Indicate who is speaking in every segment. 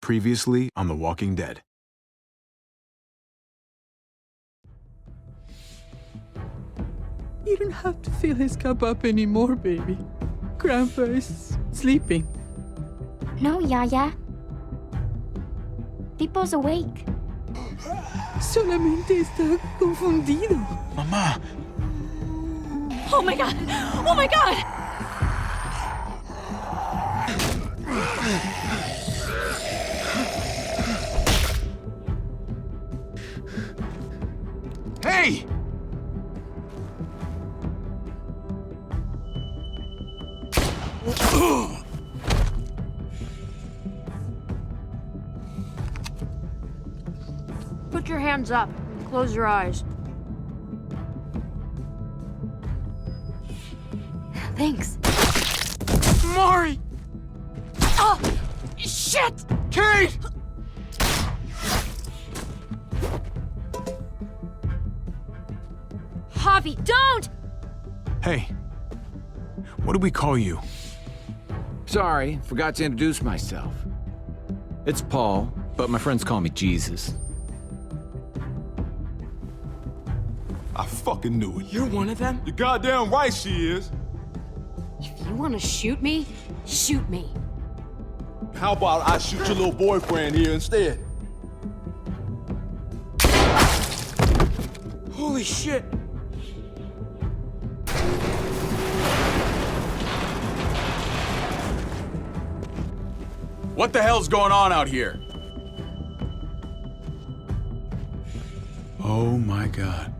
Speaker 1: Previously on The Walking Dead.
Speaker 2: You don't have to fill his cup up anymore, baby. Grandpa is sleeping.
Speaker 3: No, Yaya. Pipo's awake.
Speaker 2: Solamente está confundido.
Speaker 1: Mamá!
Speaker 3: Oh my god! Oh my god!
Speaker 1: Hey!
Speaker 4: Put your hands up. Close your eyes.
Speaker 3: Thanks.
Speaker 1: Mari!
Speaker 4: Oh! Shit!
Speaker 1: Kate!
Speaker 4: Javi, don't!
Speaker 1: Hey. What do we call you?
Speaker 5: Sorry, forgot to introduce myself. It's Paul, but my friends call me Jesus.
Speaker 6: I fucking knew it.
Speaker 2: You're one of them?
Speaker 6: You're goddamn right she is.
Speaker 4: If you want to shoot me, shoot me.
Speaker 6: How about I shoot your little boyfriend here instead?
Speaker 2: Holy shit!
Speaker 7: What the hell's going on out here?
Speaker 1: Oh my God.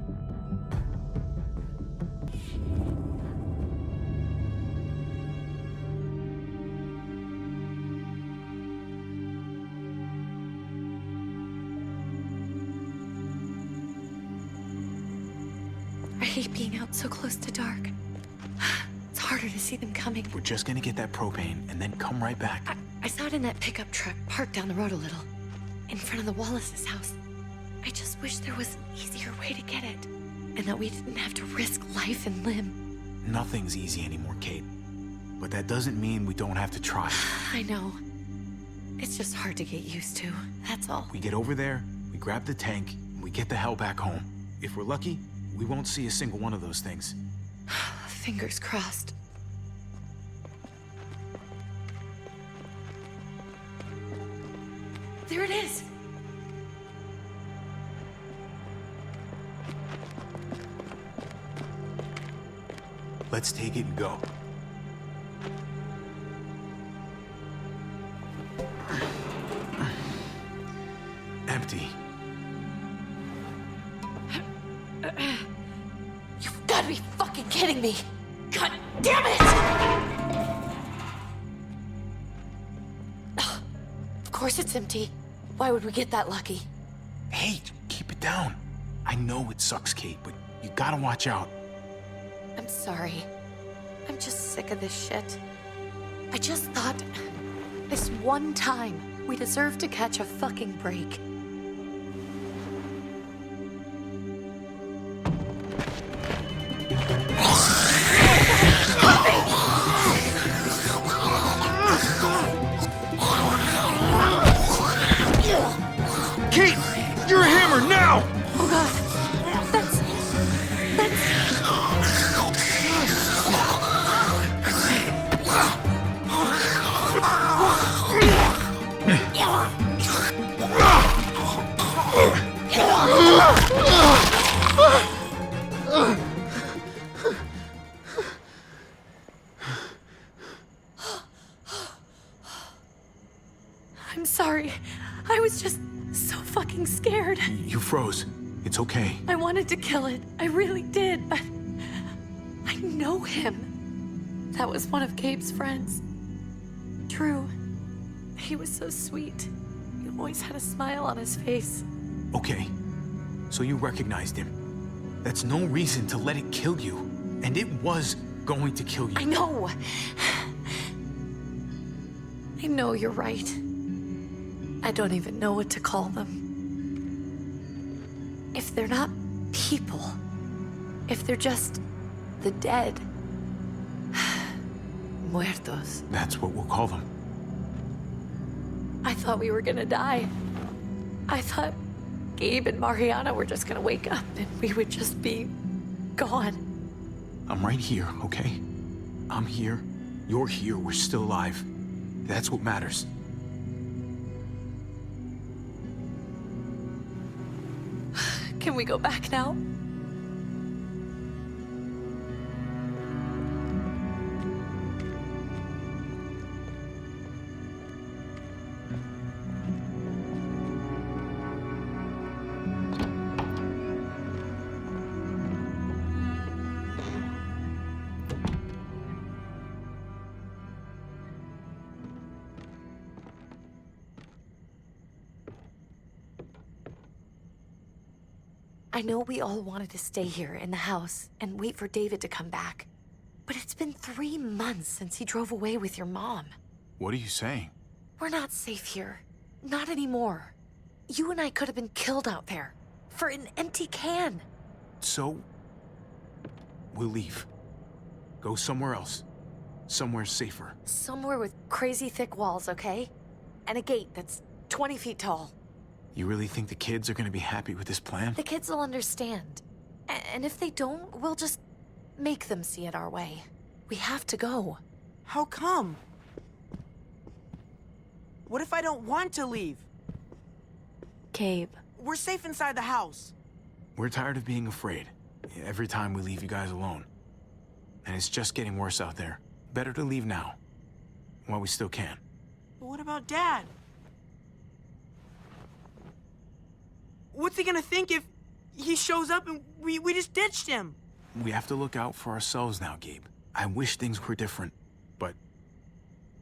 Speaker 8: I hate being out so close to dark. It's harder to see them coming.
Speaker 1: We're just gonna get that propane and then come right back.
Speaker 8: I saw it in that pickup truck parked down the road a little, in front of the Wallace's house. I just wish there was an easier way to get it, and that we didn't have to risk life and limb.
Speaker 1: Nothing's easy anymore, Kate. But that doesn't mean we don't have to try.
Speaker 8: I know. It's just hard to get used to, that's all.
Speaker 1: We get over there, we grab the tank, and we get the hell back home. If we're lucky, we won't see a single one of those things.
Speaker 8: Fingers crossed. There it is!
Speaker 1: Let's take it and go. Empty.
Speaker 8: You've got to be fucking kidding me! God damn it! Of course it's empty. Why would we get that lucky?
Speaker 1: Hey, keep it down. I know it sucks, Kate, but you gotta watch out.
Speaker 8: I'm sorry. I'm just sick of this shit. I just thought, this one time, we deserve to catch a fucking break.
Speaker 1: Kate! You're a hammer now!
Speaker 8: Oh god. That's... I'm sorry. I was just so fucking scared.
Speaker 1: You froze. It's okay.
Speaker 8: I wanted to kill it. I really did, but I know him. That was one of Gabe's friends. Drew. He was so sweet. He always had a smile on his face.
Speaker 1: Okay. So you recognized him. That's no reason to let it kill you. And it was going to kill you.
Speaker 8: I know. I know you're right. I don't even know what to call them. If they're not people, if they're just the dead, muertos.
Speaker 1: That's what we'll call them.
Speaker 8: I thought we were gonna die. I thought Gabe and Mariana were just gonna wake up and we would just be gone.
Speaker 1: I'm right here, okay? I'm here. You're here. We're still alive. That's what matters.
Speaker 8: Can we go back now? I know we all wanted to stay here in the house and wait for David to come back. But it's been 3 months since he drove away with your mom.
Speaker 1: What are you saying?
Speaker 8: We're not safe here. Not anymore. You and I could have been killed out there. For an empty can.
Speaker 1: So, we'll leave. Go somewhere else. Somewhere safer.
Speaker 8: Somewhere with crazy thick walls, okay? And a gate that's 20 feet tall.
Speaker 1: You really think the kids are gonna be happy with this plan?
Speaker 8: The kids will understand. And if they don't, we'll just make them see it our way. We have to go.
Speaker 7: How come? What if I don't want to leave?
Speaker 8: Gabe.
Speaker 7: We're safe inside the house.
Speaker 1: We're tired of being afraid. Every time we leave you guys alone. And it's just getting worse out there. Better to leave now. While we still can.
Speaker 7: But what about Dad? What's he gonna think if he shows up and we just ditched him?
Speaker 1: We have to look out for ourselves now, Gabe. I wish things were different, but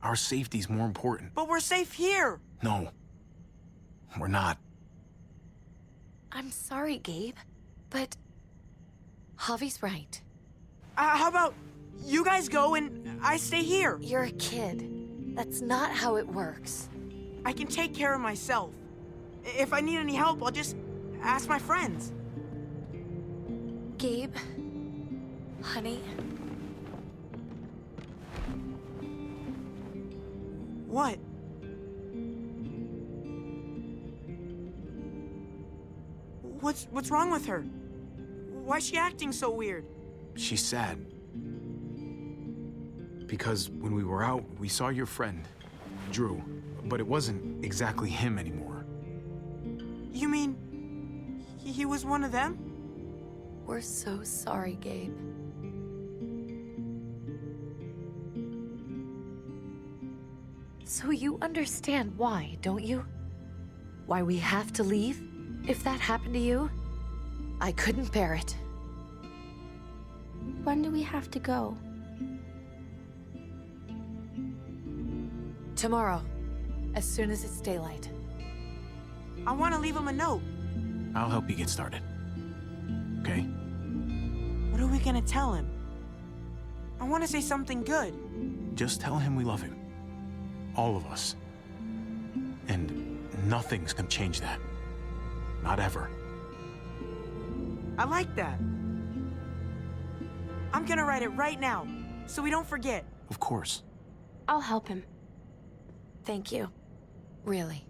Speaker 1: our safety's more important.
Speaker 7: But we're safe here.
Speaker 1: No, we're not.
Speaker 8: I'm sorry, Gabe, but Javi's right.
Speaker 7: How about you guys go and I stay here?
Speaker 8: You're a kid. That's not how it works.
Speaker 7: I can take care of myself. If I need any help, I'll just ask my friends.
Speaker 8: Gabe, honey.
Speaker 7: What? What's wrong with her? Why's she acting so weird?
Speaker 1: She's sad. Because when we were out, we saw your friend, Drew, but it wasn't exactly him anymore.
Speaker 7: You mean he was one of them?
Speaker 8: We're so sorry, Gabe. So you understand why, don't you? Why we have to leave? If that happened to you, I couldn't bear it.
Speaker 3: When do we have to go?
Speaker 8: Tomorrow, as soon as it's daylight.
Speaker 7: I want to leave him a note.
Speaker 1: I'll help you get started. Okay?
Speaker 7: What are we gonna tell him? I want to say something good.
Speaker 1: Just tell him we love him. All of us. And nothing's gonna change that. Not ever.
Speaker 7: I like that. I'm gonna write it right now, so we don't forget.
Speaker 1: Of course.
Speaker 3: I'll help him.
Speaker 8: Thank you. Really.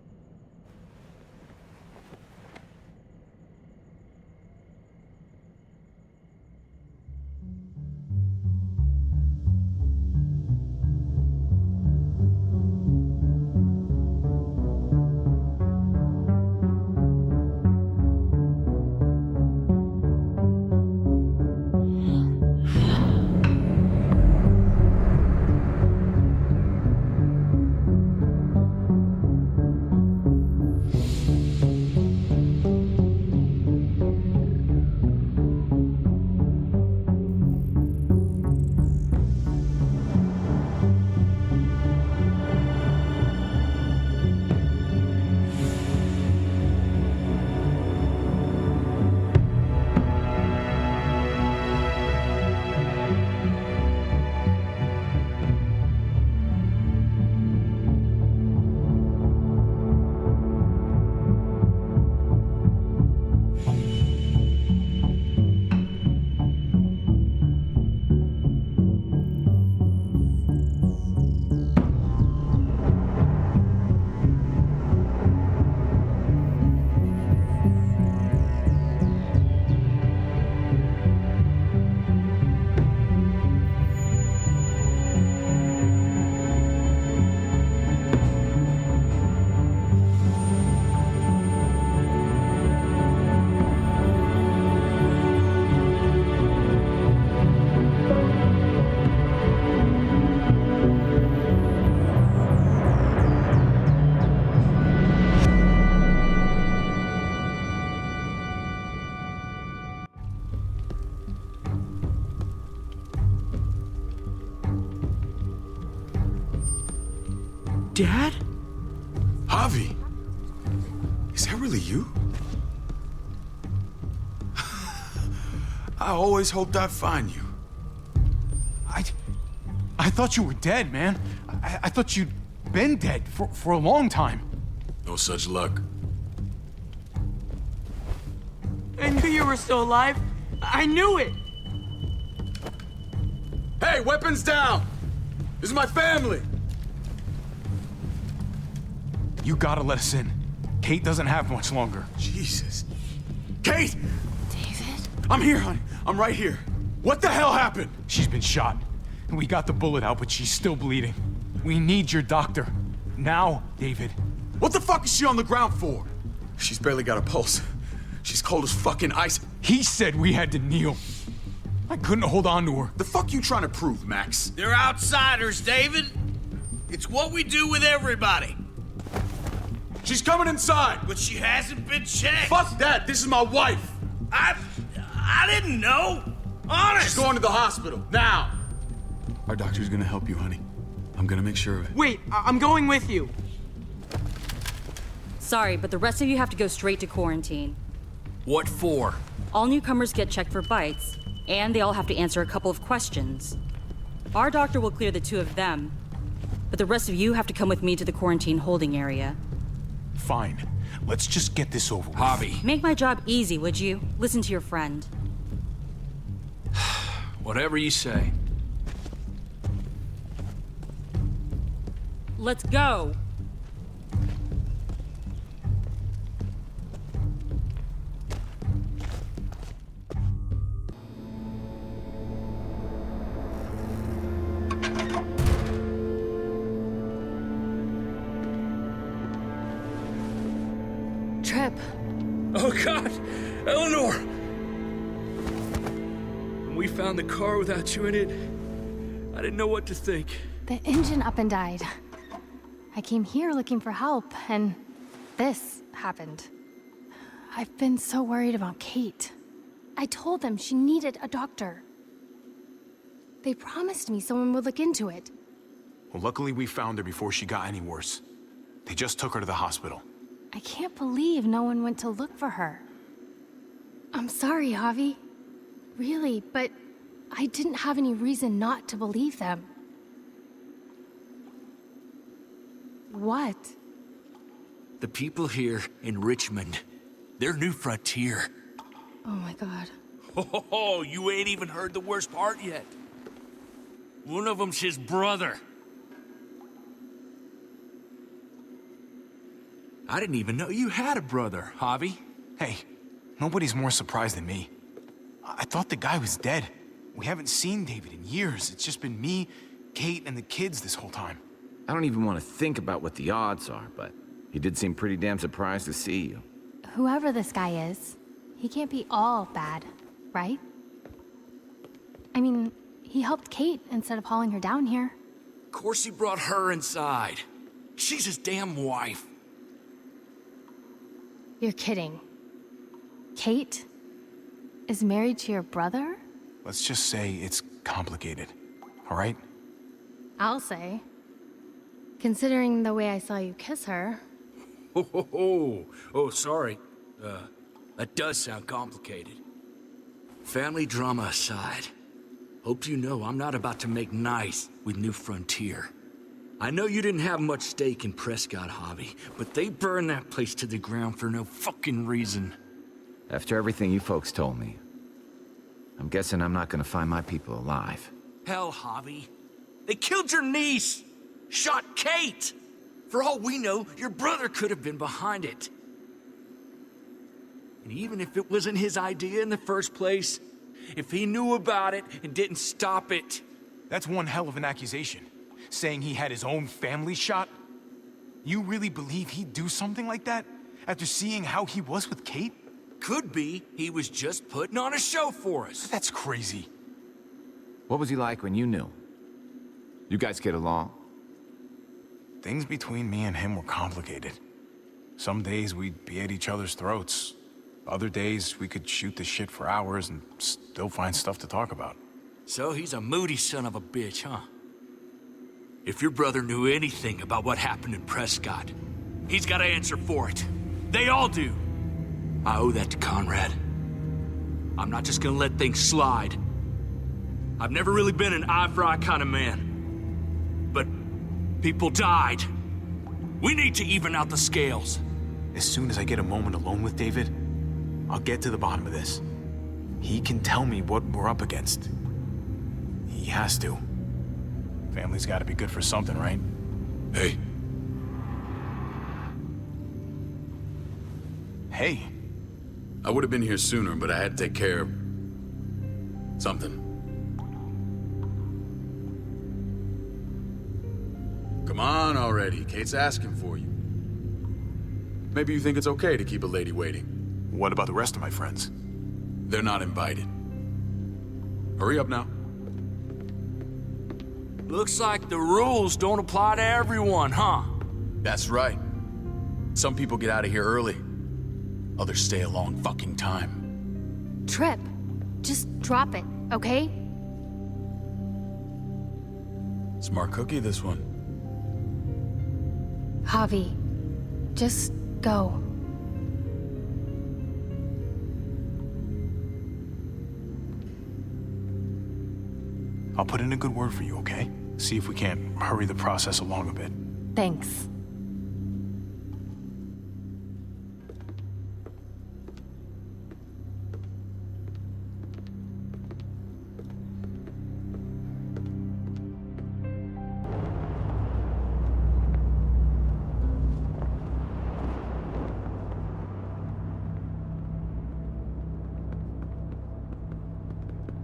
Speaker 7: Dad?
Speaker 9: Javi! Is that really you? I always hoped I'd find you.
Speaker 1: I thought you were dead, man. I thought you'd been dead for a long time.
Speaker 9: No such luck.
Speaker 7: I knew you were still alive. I knew it.
Speaker 9: Hey, weapons down! This is my family!
Speaker 1: You gotta let us in. Kate doesn't have much longer.
Speaker 9: Jesus. Kate!
Speaker 8: David?
Speaker 9: I'm here, honey. I'm right here. What the hell happened?
Speaker 1: She's been shot. We got the bullet out, but she's still bleeding. We need your doctor. Now, David.
Speaker 9: What the fuck is she on the ground for? She's barely got a pulse. She's cold as fucking ice.
Speaker 1: He said we had to kneel. I couldn't hold on to her.
Speaker 9: The fuck you trying to prove, Max?
Speaker 10: They're outsiders, David. It's what we do with everybody.
Speaker 9: She's coming inside.
Speaker 10: But she hasn't been checked.
Speaker 9: Fuck that. This is my wife.
Speaker 10: I didn't know. Honest.
Speaker 9: She's going to the hospital. Now. Our doctor's gonna help you, honey. I'm gonna make sure of it.
Speaker 7: Wait, I'm going with you.
Speaker 3: Sorry, but the rest of you have to go straight to quarantine.
Speaker 10: What for?
Speaker 3: All newcomers get checked for bites, and they all have to answer a couple of questions. Our doctor will clear the two of them, but the rest of you have to come with me to the quarantine holding area.
Speaker 1: Fine. Let's just get this over with.
Speaker 10: Javi.
Speaker 3: Make my job easy, would you? Listen to your friend.
Speaker 10: Whatever you say.
Speaker 3: Let's go!
Speaker 8: Trip.
Speaker 10: Oh, God! Eleanor! When we found the car without you in it, I didn't know what to think.
Speaker 11: The engine up and died. I came here looking for help, and this happened. I've been so worried about Kate. I told them she needed a doctor. They promised me someone would look into it.
Speaker 1: Well, luckily we found her before she got any worse. They just took her to the hospital.
Speaker 11: I can't believe no one went to look for her. I'm sorry, Javi. Really, but I didn't have any reason not to believe them. What?
Speaker 10: The people here in Richmond, they're New Frontier.
Speaker 11: Oh my God.
Speaker 10: Oh, you ain't even heard the worst part yet. One of them's his brother. I didn't even know you had a brother, Javi.
Speaker 1: Hey, nobody's more surprised than me. I thought the guy was dead. We haven't seen David in years. It's just been me, Kate, and the kids this whole time.
Speaker 5: I don't even want to think about what the odds are, but he did seem pretty damn surprised to see you.
Speaker 11: Whoever this guy is, he can't be all bad, right? I mean, he helped Kate instead of hauling her down here.
Speaker 10: Of course he brought her inside. She's his damn wife.
Speaker 11: You're kidding. Kate is married to your brother?
Speaker 1: Let's just say it's complicated, all right?
Speaker 11: I'll say. Considering the way I saw you kiss her.
Speaker 10: Oh, sorry. That does sound complicated. Family drama aside, hope you know I'm not about to make nice with New Frontier. I know you didn't have much stake in Prescott, Javi, but they burned that place to the ground for no fucking reason.
Speaker 5: After everything you folks told me, I'm guessing I'm not gonna find my people alive.
Speaker 10: Hell, Javi. They killed your niece! Shot Kate! For all we know, your brother could have been behind it. And even if it wasn't his idea in the first place, if he knew about it and didn't stop it...
Speaker 1: That's one hell of an accusation. Saying he had his own family shot? You really believe he'd do something like that? After seeing how he was with Kate?
Speaker 10: Could be he was just putting on a show for us.
Speaker 1: That's crazy.
Speaker 5: What was he like when you knew? You guys get along?
Speaker 1: Things between me and him were complicated. Some days we'd be at each other's throats. Other days we could shoot the shit for hours and still find stuff to talk about.
Speaker 10: So he's a moody son of a bitch, huh? If your brother knew anything about what happened in Prescott, he's got to answer for it. They all do. I owe that to Conrad. I'm not just gonna let things slide. I've never really been an eye-for-eye kind of man. But people died. We need to even out the scales.
Speaker 1: As soon as I get a moment alone with David, I'll get to the bottom of this. He can tell me what we're up against. He has to. Family's gotta be good for something, right?
Speaker 9: Hey.
Speaker 1: Hey.
Speaker 9: I would have been here sooner, but I had to take care of something. Come on already. Kate's asking for you. Maybe you think it's okay to keep a lady waiting.
Speaker 1: What about the rest of my friends?
Speaker 9: They're not invited. Hurry up now.
Speaker 10: Looks like the rules don't apply to everyone, huh?
Speaker 9: That's right. Some people get out of here early. Others stay a long fucking time.
Speaker 11: Trip, just drop it, okay?
Speaker 9: Smart cookie, this one.
Speaker 11: Javi, just go.
Speaker 1: I'll put in a good word for you, okay? See if we can't hurry the process along a bit.
Speaker 11: Thanks.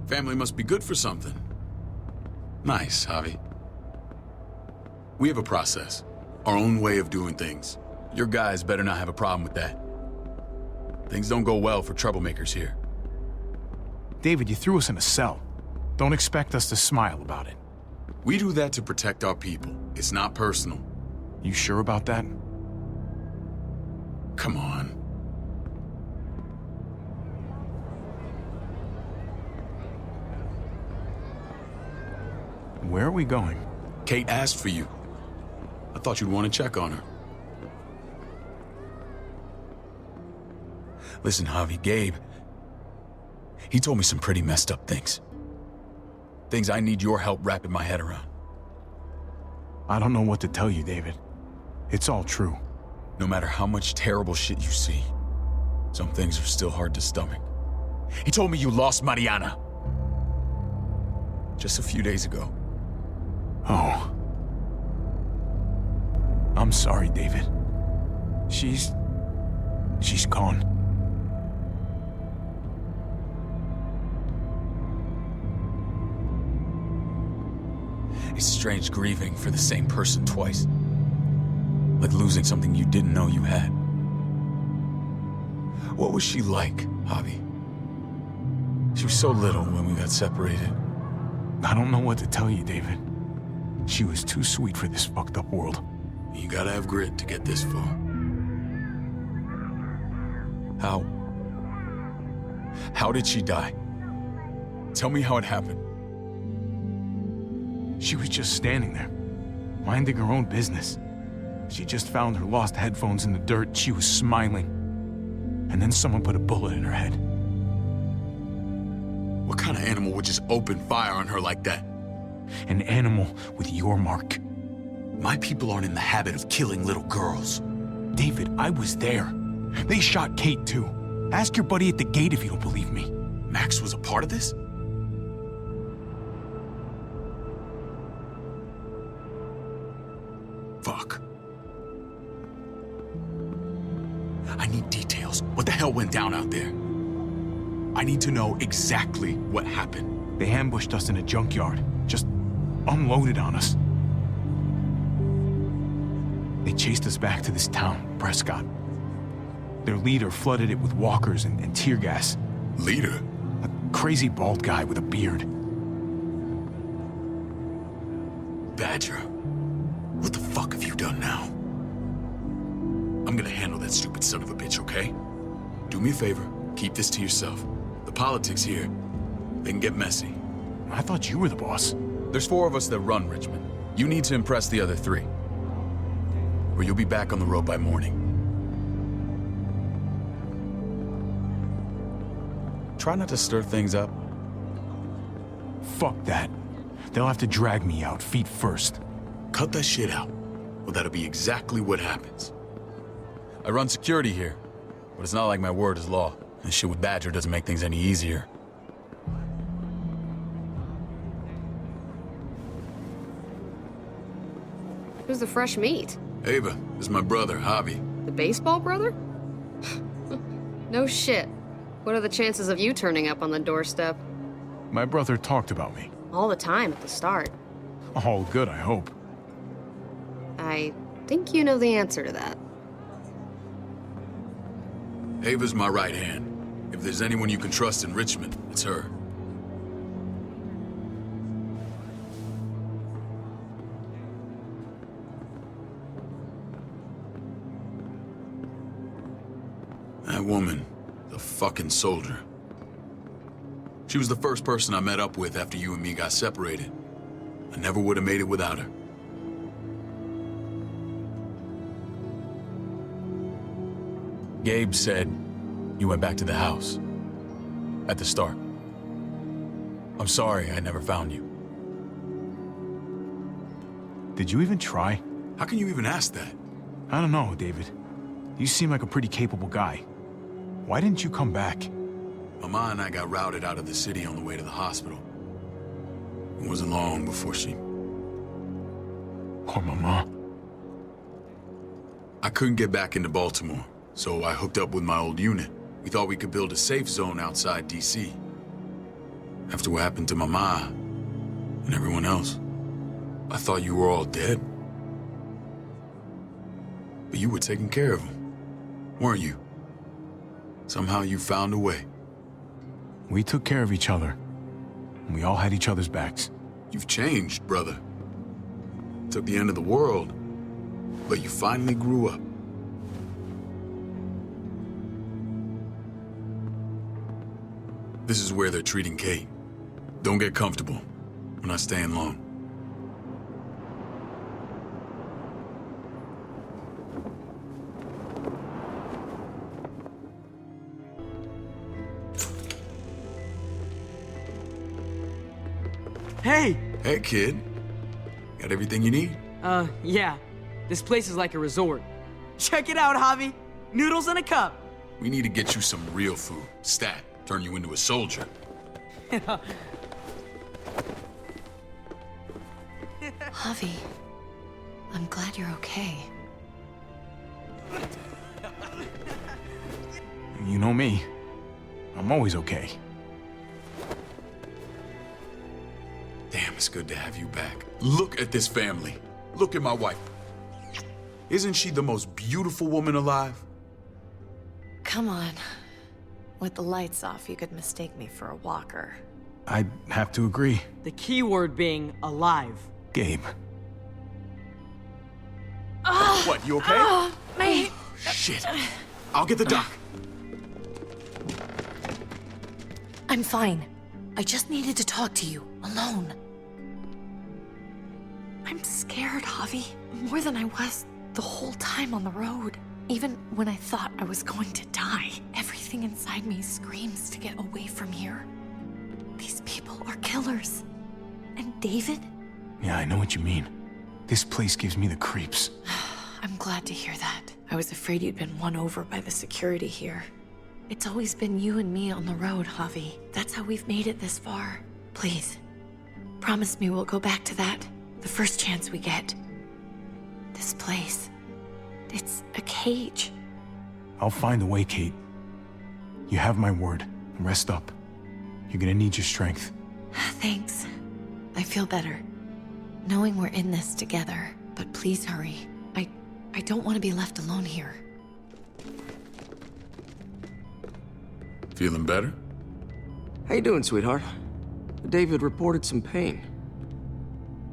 Speaker 9: Family must be good for something. Nice, Javi. We have a process, our own way of doing things. Your guys better not have a problem with that. Things don't go well for troublemakers here.
Speaker 1: David, you threw us in a cell. Don't expect us to smile about it.
Speaker 9: We do that to protect our people. It's not personal.
Speaker 1: You sure about that?
Speaker 9: Come on.
Speaker 1: Where are we going?
Speaker 9: Kate asked for you. I thought you'd want to check on her. Listen, Javi, Gabe, he told me some pretty messed up things. Things I need your help wrapping my head around.
Speaker 1: I don't know what to tell you, David. It's all true.
Speaker 9: No matter how much terrible shit you see, some things are still hard to stomach. He told me you lost Mariana. Just a few days ago.
Speaker 1: Oh. I'm sorry, David. She's gone.
Speaker 9: It's strange grieving for the same person twice. Like losing something you didn't know you had. What was she like, Javi? She was so little when we got separated.
Speaker 1: I don't know what to tell you, David. She was too sweet for this fucked up world.
Speaker 9: You gotta have grit to get this far. How did she die? Tell me how it happened.
Speaker 1: She was just standing there, minding her own business. She just found her lost headphones in the dirt. She was smiling. And then someone put a bullet in her head.
Speaker 9: What kind of animal would just open fire on her like that?
Speaker 1: An animal with your mark.
Speaker 9: My people aren't in the habit of killing little girls.
Speaker 1: David, I was there. They shot Kate too. Ask your buddy at the gate if you don't believe me.
Speaker 9: Max was a part of this? Fuck. I need details. What the hell went down out there? I need to know exactly what happened.
Speaker 1: They ambushed us in a junkyard. Just unloaded on us. They chased us back to this town, Prescott. Their leader flooded it with walkers and tear gas.
Speaker 9: Leader?
Speaker 1: A crazy bald guy with a beard.
Speaker 9: Badger, what the fuck have you done now? I'm gonna handle that stupid son of a bitch, okay? Do me a favor, keep this to yourself. The politics here, they can get messy.
Speaker 1: I thought you were the boss.
Speaker 9: There's 4 of us that run Richmond. You need to impress the other three, or you'll be back on the road by morning. Try not to stir things up.
Speaker 1: Fuck that. They'll have to drag me out, feet first.
Speaker 9: Cut that shit out. Well, that'll be exactly what happens. I run security here, but it's not like my word is law. This shit with Badger doesn't make things any easier.
Speaker 4: Who's the fresh meat?
Speaker 9: Ava, this is my brother, Javi.
Speaker 4: The baseball brother? No shit. What are the chances of you turning up on the doorstep?
Speaker 1: My brother talked about me.
Speaker 4: All the time at the start.
Speaker 1: All good, I hope.
Speaker 4: I think you know the answer to that.
Speaker 9: Ava's my right hand. If there's anyone you can trust in Richmond, it's her. That woman, the fucking soldier. She was the first person I met up with after you and me got separated. I never would have made it without her. Gabe said you went back to the house. At the start. I'm sorry I never found you.
Speaker 1: Did you even try?
Speaker 9: How can you even ask that?
Speaker 1: I don't know, David. You seem like a pretty capable guy. Why didn't you come back?
Speaker 9: Mama and I got routed out of the city on the way to the hospital. It wasn't long before she...
Speaker 1: Poor Mama.
Speaker 9: I couldn't get back into Baltimore, so I hooked up with my old unit. We thought we could build a safe zone outside D.C. After what happened to Mama and everyone else, I thought you were all dead. But you were taking care of them, weren't you? Somehow you found a way.
Speaker 1: We took care of each other. And we all had each other's backs.
Speaker 9: You've changed, brother. Took the end of the world, but you finally grew up. This is where they're treating Kate. Don't get comfortable. We're not staying long.
Speaker 7: Hey!
Speaker 9: Hey, kid. Got everything you need?
Speaker 7: Yeah. This place is like a resort. Check it out, Javi. Noodles in a cup.
Speaker 9: We need to get you some real food. Stat. Turn you into a soldier.
Speaker 8: Javi, I'm glad you're okay.
Speaker 1: You know me. I'm always okay.
Speaker 9: Damn, it's good to have you back. Look at this family. Look at my wife. Isn't she the most beautiful woman alive?
Speaker 8: Come on. With the lights off, you could mistake me for a walker.
Speaker 1: I'd have to agree.
Speaker 7: The key word being alive.
Speaker 1: Gabe.
Speaker 9: What, you okay?
Speaker 8: My...
Speaker 9: Shit. I'll get the doc.
Speaker 8: I'm fine. I just needed to talk to you, alone. I'm scared, Javi. More than I was the whole time on the road. Even when I thought I was going to die, everything inside me screams to get away from here. These people are killers. And David?
Speaker 1: Yeah, I know what you mean. This place gives me the creeps.
Speaker 8: I'm glad to hear that. I was afraid you'd been won over by the security here. It's always been you and me on the road, Javi. That's how we've made it this far. Please, promise me we'll go back to that the first chance we get. This place, it's a cage.
Speaker 1: I'll find a way, Kate. You have my word. Rest up. You're gonna need your strength.
Speaker 8: Thanks. I feel better. Knowing we're in this together. But please hurry. I don't want to be left alone here.
Speaker 9: Feeling better?
Speaker 12: How you doing, sweetheart? David reported some pain.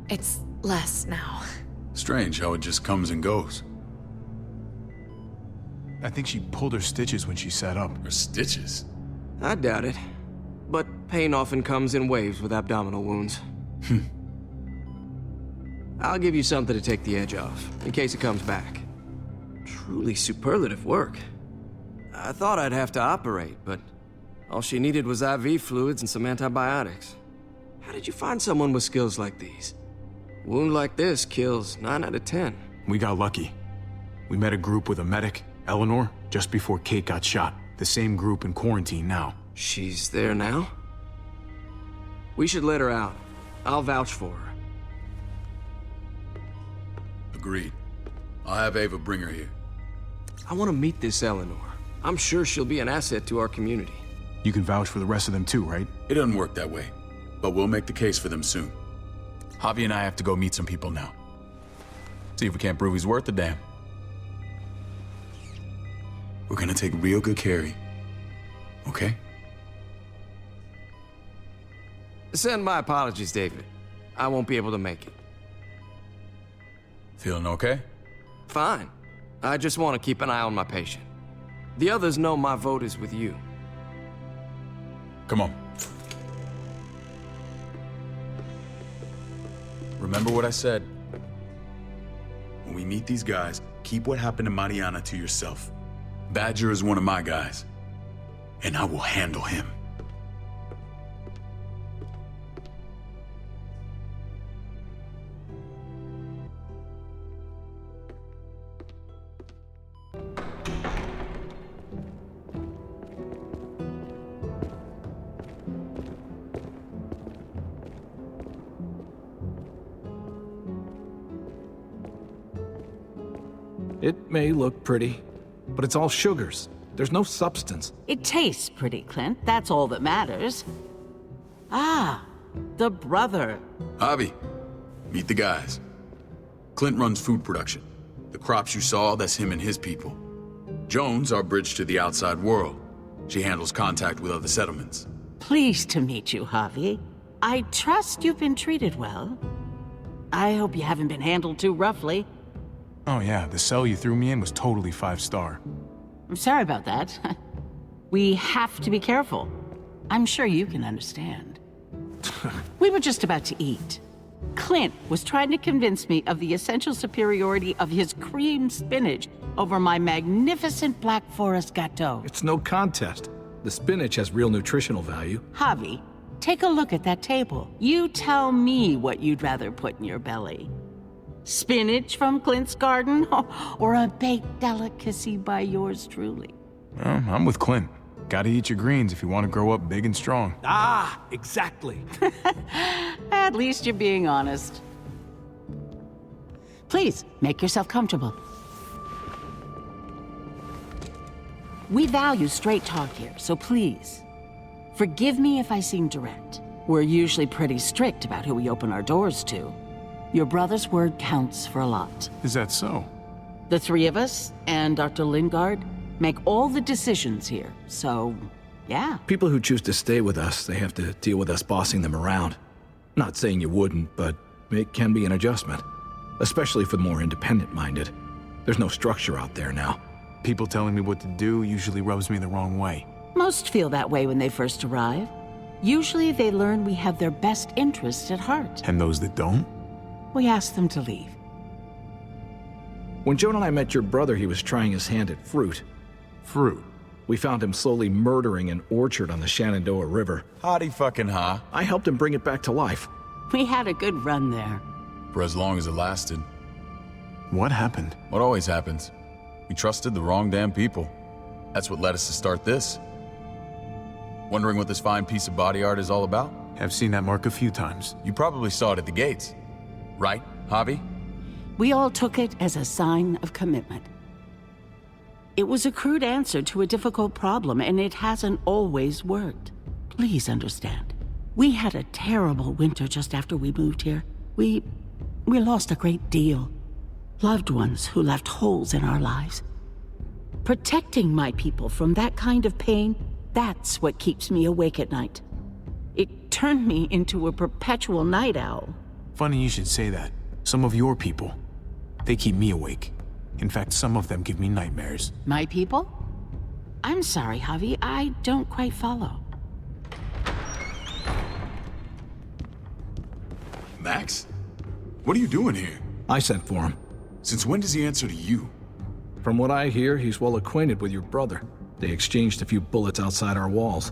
Speaker 8: It's less now.
Speaker 9: Strange how it just comes and goes.
Speaker 1: I think she pulled her stitches when she sat up.
Speaker 9: Her stitches?
Speaker 12: I doubt it. But pain often comes in waves with abdominal wounds. I'll give you something to take the edge off, in case it comes back. Truly superlative work. I thought I'd have to operate, but all she needed was IV fluids and some antibiotics. How did you find someone with skills like these? A wound like this kills 9 out of 10.
Speaker 1: We got lucky. We met a group with a medic, Eleanor, just before Kate got shot. The same group in quarantine now.
Speaker 12: She's there now? We should let her out. I'll vouch for her.
Speaker 9: Agreed. I'll have Ava bring her here.
Speaker 12: I want to meet this Eleanor. I'm sure she'll be an asset to our community.
Speaker 1: You can vouch for the rest of them too, right?
Speaker 9: It doesn't work that way, but we'll make the case for them soon. Javi and I have to go meet some people now. See if we can't prove he's worth a damn. We're gonna take real good care of you, okay?
Speaker 12: Send my apologies, David. I won't be able to make it.
Speaker 9: Feeling okay?
Speaker 12: Fine. I just want to keep an eye on my patient. The others know my vote is with you.
Speaker 9: Come on. Remember what I said. When we meet these guys, keep what happened to Mariana to yourself. Badger is one of my guys, and I will handle him.
Speaker 5: It may look pretty, but it's all sugars. There's no substance.
Speaker 13: It tastes pretty, Clint. That's all that matters. Ah, the brother.
Speaker 9: Javi, meet the guys. Clint runs food production. The crops you saw, that's him and his people. Jones, our bridge to the outside world. She handles contact with other settlements.
Speaker 13: Pleased to meet you, Javi. I trust you've been treated well. I hope you haven't been handled too roughly.
Speaker 1: Oh yeah, the cell you threw me in was totally 5-star.
Speaker 13: I'm sorry about that. We have to be careful. I'm sure you can understand. We were just about to eat. Clint was trying to convince me of the essential superiority of his cream spinach over my magnificent Black Forest gâteau.
Speaker 5: It's no contest. The spinach has real nutritional value.
Speaker 13: Javi, take a look at that table. You tell me what you'd rather put in your belly. Spinach from Clint's garden, or a baked delicacy by yours truly?
Speaker 1: I'm with Clint. Gotta eat your greens if you want to grow up big and strong.
Speaker 10: Ah, exactly.
Speaker 13: At least you're being honest. Please, make yourself comfortable. We value straight talk here, so please, forgive me if I seem direct. We're usually pretty strict about who we open our doors to. Your brother's word counts for a lot.
Speaker 1: Is that so?
Speaker 13: The three of us and Dr. Lingard make all the decisions here, so yeah.
Speaker 5: People who choose to stay with us, they have to deal with us bossing them around. Not saying you wouldn't, but it can be an adjustment. Especially for the more independent-minded. There's no structure out there now.
Speaker 1: People telling me what to do usually rubs me the wrong way.
Speaker 13: Most feel that way when they first arrive. Usually they learn we have their best interests at heart.
Speaker 1: And those that don't?
Speaker 13: We ask them to leave.
Speaker 5: When Joan and I met your brother, he was trying his hand at fruit.
Speaker 1: Fruit?
Speaker 5: We found him slowly murdering an orchard on the Shenandoah River.
Speaker 9: Howdy fucking ha.
Speaker 5: I helped him bring it back to life.
Speaker 13: We had a good run there.
Speaker 9: For as long as it lasted.
Speaker 1: What happened?
Speaker 9: What always happens. We trusted the wrong damn people. That's what led us to start this. Wondering what this fine piece of body art is all about?
Speaker 1: I've seen that mark a few times.
Speaker 9: You probably saw it at the gates. Right, Javi?
Speaker 13: We all took it as a sign of commitment. It was a crude answer to a difficult problem, and it hasn't always worked. Please understand. We had a terrible winter just after we moved here. We lost a great deal. Loved ones who left holes in our lives. Protecting my people from that kind of pain, that's what keeps me awake at night. It turned me into a perpetual night owl.
Speaker 1: Funny you should say that. Some of your people, they keep me awake. In fact, some of them give me nightmares.
Speaker 13: My people? I'm sorry, Javi, I don't quite follow.
Speaker 9: Max? What are you doing here?
Speaker 5: I sent for him.
Speaker 9: Since when does he answer to you?
Speaker 5: From what I hear, he's well acquainted with your brother. They exchanged a few bullets outside our walls.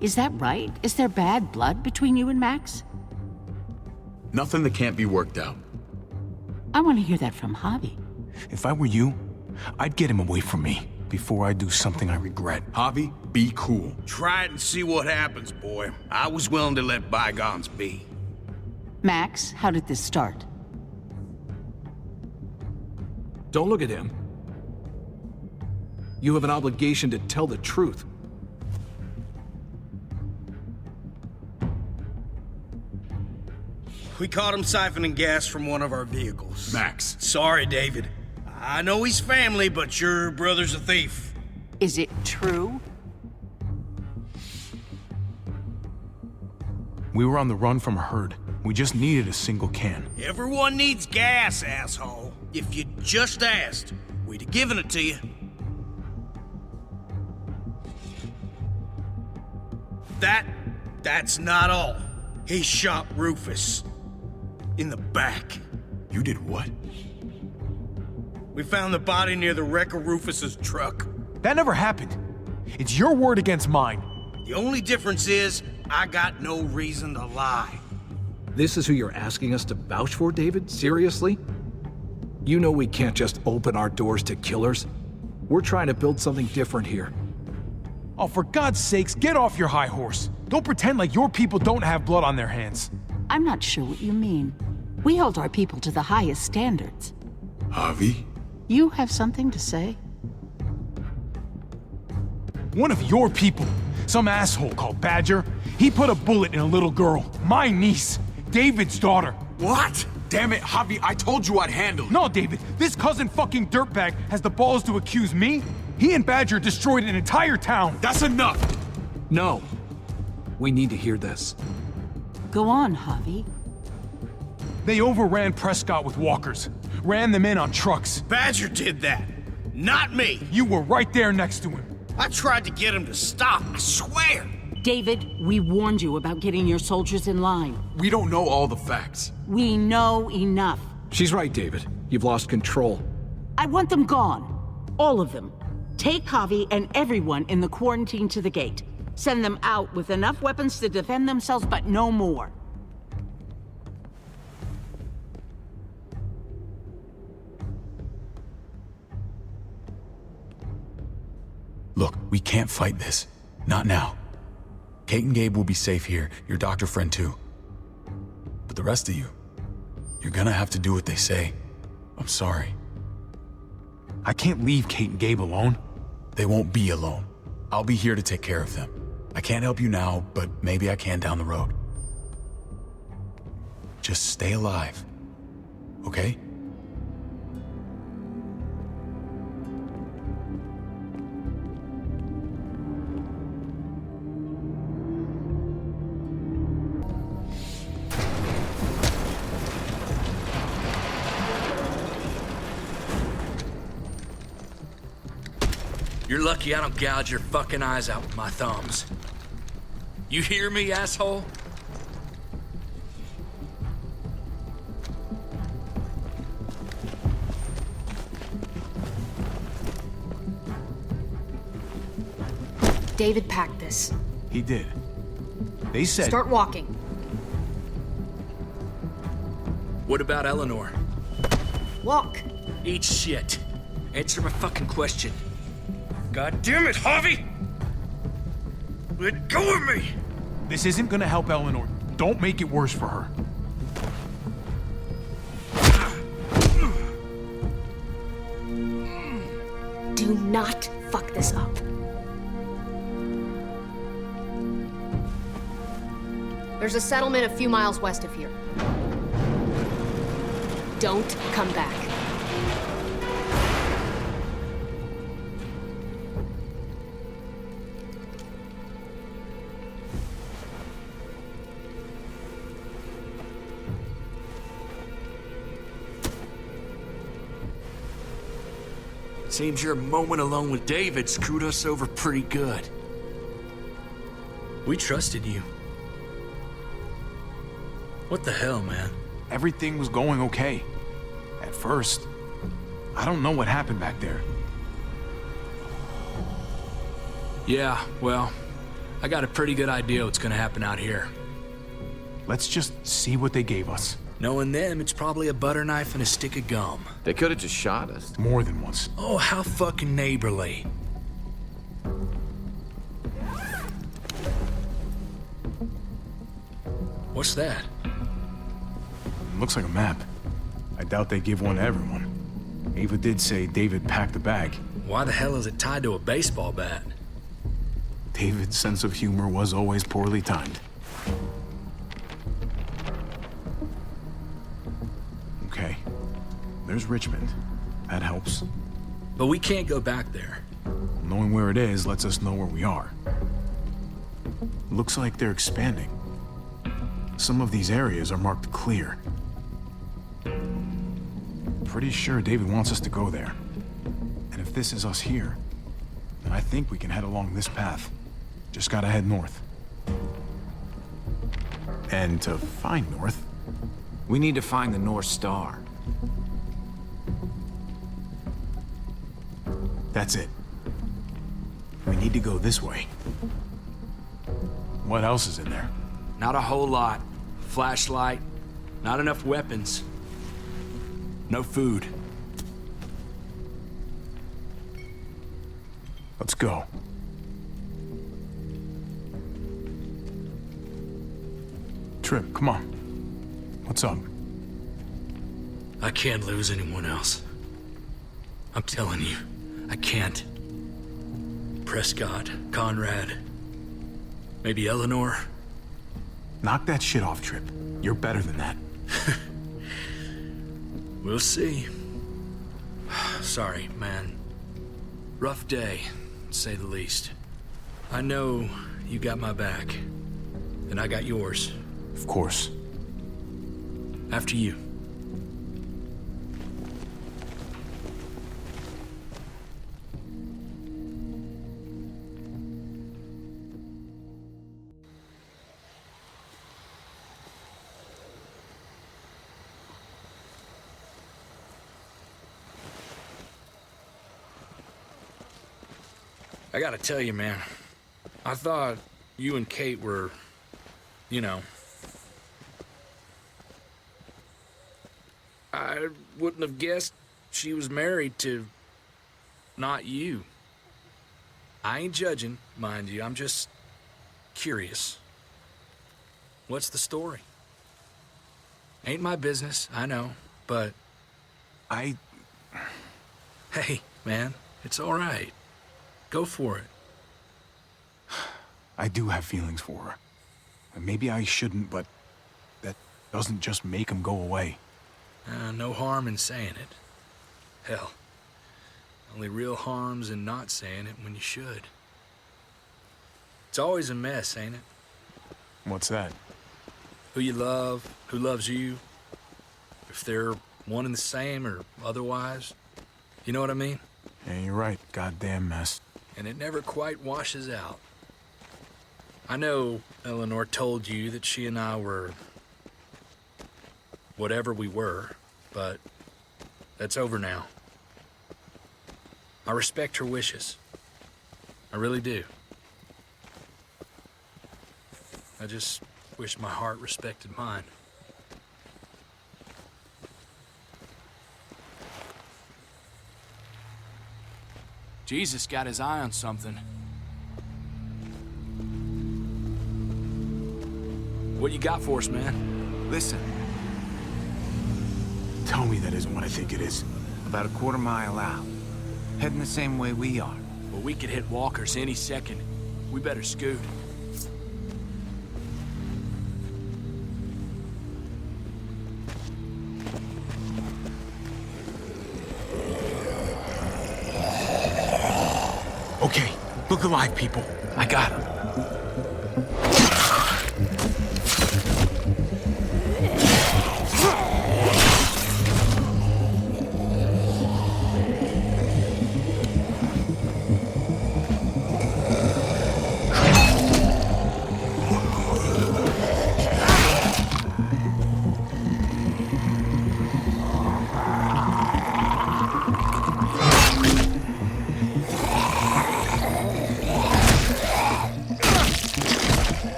Speaker 13: Is that right? Is there bad blood between you and Max?
Speaker 9: Nothing that can't be worked out.
Speaker 13: I want to hear that from Javi.
Speaker 1: If I were you, I'd get him away from me before I do something I regret.
Speaker 9: Javi, be cool.
Speaker 14: Try it and see what happens, boy. I was willing to let bygones be.
Speaker 13: Max, how did this start?
Speaker 5: Don't look at him. You have an obligation to tell the truth.
Speaker 14: We caught him siphoning gas from one of our vehicles.
Speaker 9: Max.
Speaker 14: Sorry, David. I know he's family, but your brother's a thief.
Speaker 13: Is it true?
Speaker 1: We were on the run from a herd. We just needed a single can.
Speaker 14: Everyone needs gas, asshole. If you just asked, we'd have given it to you. That's not all. He shot Rufus. In the back.
Speaker 9: You did what?
Speaker 14: We found the body near the wreck of Rufus's truck.
Speaker 1: That never happened. It's your word against mine.
Speaker 14: The only difference is, I got no reason to lie.
Speaker 5: This is who you're asking us to vouch for, David? Seriously? You know we can't just open our doors to killers. We're trying to build something different here.
Speaker 1: Oh, for God's sakes, get off your high horse. Don't pretend like your people don't have blood on their hands.
Speaker 13: I'm not sure what you mean. We hold our people to the highest standards.
Speaker 9: Javi?
Speaker 13: You have something to say?
Speaker 1: One of your people, some asshole called Badger, he put a bullet in a little girl, my niece, David's daughter.
Speaker 9: What? Damn it, Javi, I told you I'd handle it.
Speaker 1: No, David, this cousin fucking dirtbag has the balls to accuse me? He and Badger destroyed an entire town.
Speaker 9: That's enough!
Speaker 5: No. We need to hear this.
Speaker 13: Go on, Javi.
Speaker 1: They overran Prescott with walkers, ran them in on trucks.
Speaker 14: Badger did that, not me.
Speaker 1: You were right there next to him.
Speaker 14: I tried to get him to stop, I swear.
Speaker 13: David, we warned you about getting your soldiers in line.
Speaker 9: We don't know all the facts.
Speaker 13: We know enough.
Speaker 5: She's right, David. You've lost control.
Speaker 13: I want them gone. All of them. Take Javi and everyone in the quarantine to the gate. Send them out with enough weapons to defend themselves, but no more.
Speaker 9: Look, we can't fight this. Not now. Kate and Gabe will be safe here, your doctor friend too. But the rest of you, you're gonna have to do what they say. I'm sorry.
Speaker 1: I can't leave Kate and Gabe alone.
Speaker 9: They won't be alone. I'll be here to take care of them. I can't help you now, but maybe I can down the road. Just stay alive, okay?
Speaker 10: You're lucky I don't gouge your fucking eyes out with my thumbs. You hear me, asshole?
Speaker 4: David packed this.
Speaker 1: He did. They said...
Speaker 4: Start walking.
Speaker 10: What about Eleanor?
Speaker 4: Walk.
Speaker 10: Eat shit. Answer my fucking question. God damn it, Javi! Let go of me!
Speaker 1: This isn't gonna help Eleanor. Don't make it worse for her.
Speaker 4: Do not fuck this up. There's a settlement a few miles west of here. Don't come back.
Speaker 10: Seems your moment alone with David screwed us over pretty good. We trusted you. What the hell, man?
Speaker 1: Everything was going okay. At first. I don't know what happened back there.
Speaker 10: Yeah, well, I got a pretty good idea what's gonna happen out here.
Speaker 1: Let's just see what they gave us.
Speaker 10: Knowing them, it's probably a butter knife and a stick of gum.
Speaker 12: They could have just shot us.
Speaker 1: More than once.
Speaker 10: Oh, how fucking neighborly. What's that?
Speaker 1: Looks like a map. I doubt they give one to everyone. Ava did say David packed the bag.
Speaker 10: Why the hell is it tied to a baseball bat?
Speaker 1: David's sense of humor was always poorly timed. Okay. There's Richmond. That helps.
Speaker 10: But we can't go back there.
Speaker 1: Knowing where it is lets us know where we are. Looks like they're expanding. Some of these areas are marked clear. Pretty sure David wants us to go there. And if this is us here, then I think we can head along this path. Just gotta head north. And to find north,
Speaker 15: we need to find the North Star.
Speaker 1: That's it. We need to go this way. What else is in there?
Speaker 10: Not a whole lot. Flashlight, not enough weapons. No food.
Speaker 1: Let's go. Trip, come on. What's up?
Speaker 10: I can't lose anyone else. I'm telling you, I can't. Prescott, Conrad, maybe Eleanor.
Speaker 1: Knock that shit off, Trip. You're better than that.
Speaker 10: We'll see. Sorry, man. Rough day, to say the least. I know you got my back, and I got yours.
Speaker 1: Of course.
Speaker 10: After you. I gotta tell you, man, I thought you and Kate were, you know... I wouldn't have guessed she was married to... not you. I ain't judging, mind you, I'm just curious. What's the story? Ain't my business, I know, but... Hey, man, it's all right. Go for it.
Speaker 1: I do have feelings for her. And maybe I shouldn't, but that doesn't just make them go away.
Speaker 10: No harm in saying it. Hell, only real harm's in not saying it when you should. It's always a mess, ain't it?
Speaker 1: What's that?
Speaker 10: Who you love, who loves you, if they're one and the same or otherwise. You know what I mean?
Speaker 1: Yeah, you're right. Goddamn mess.
Speaker 10: And it never quite washes out. I know Eleanor told you that she and I were... whatever we were, but that's over now. I respect her wishes. I really do. I just wish my heart respected mine. Jesus got his eye on something. What you got for us, man?
Speaker 15: Listen.
Speaker 1: Tell me that isn't what I think it is.
Speaker 15: About a quarter mile out. Heading the same way we are.
Speaker 10: Well, we could hit walkers any second. We better scoot.
Speaker 1: Okay, look alive, people. I got him.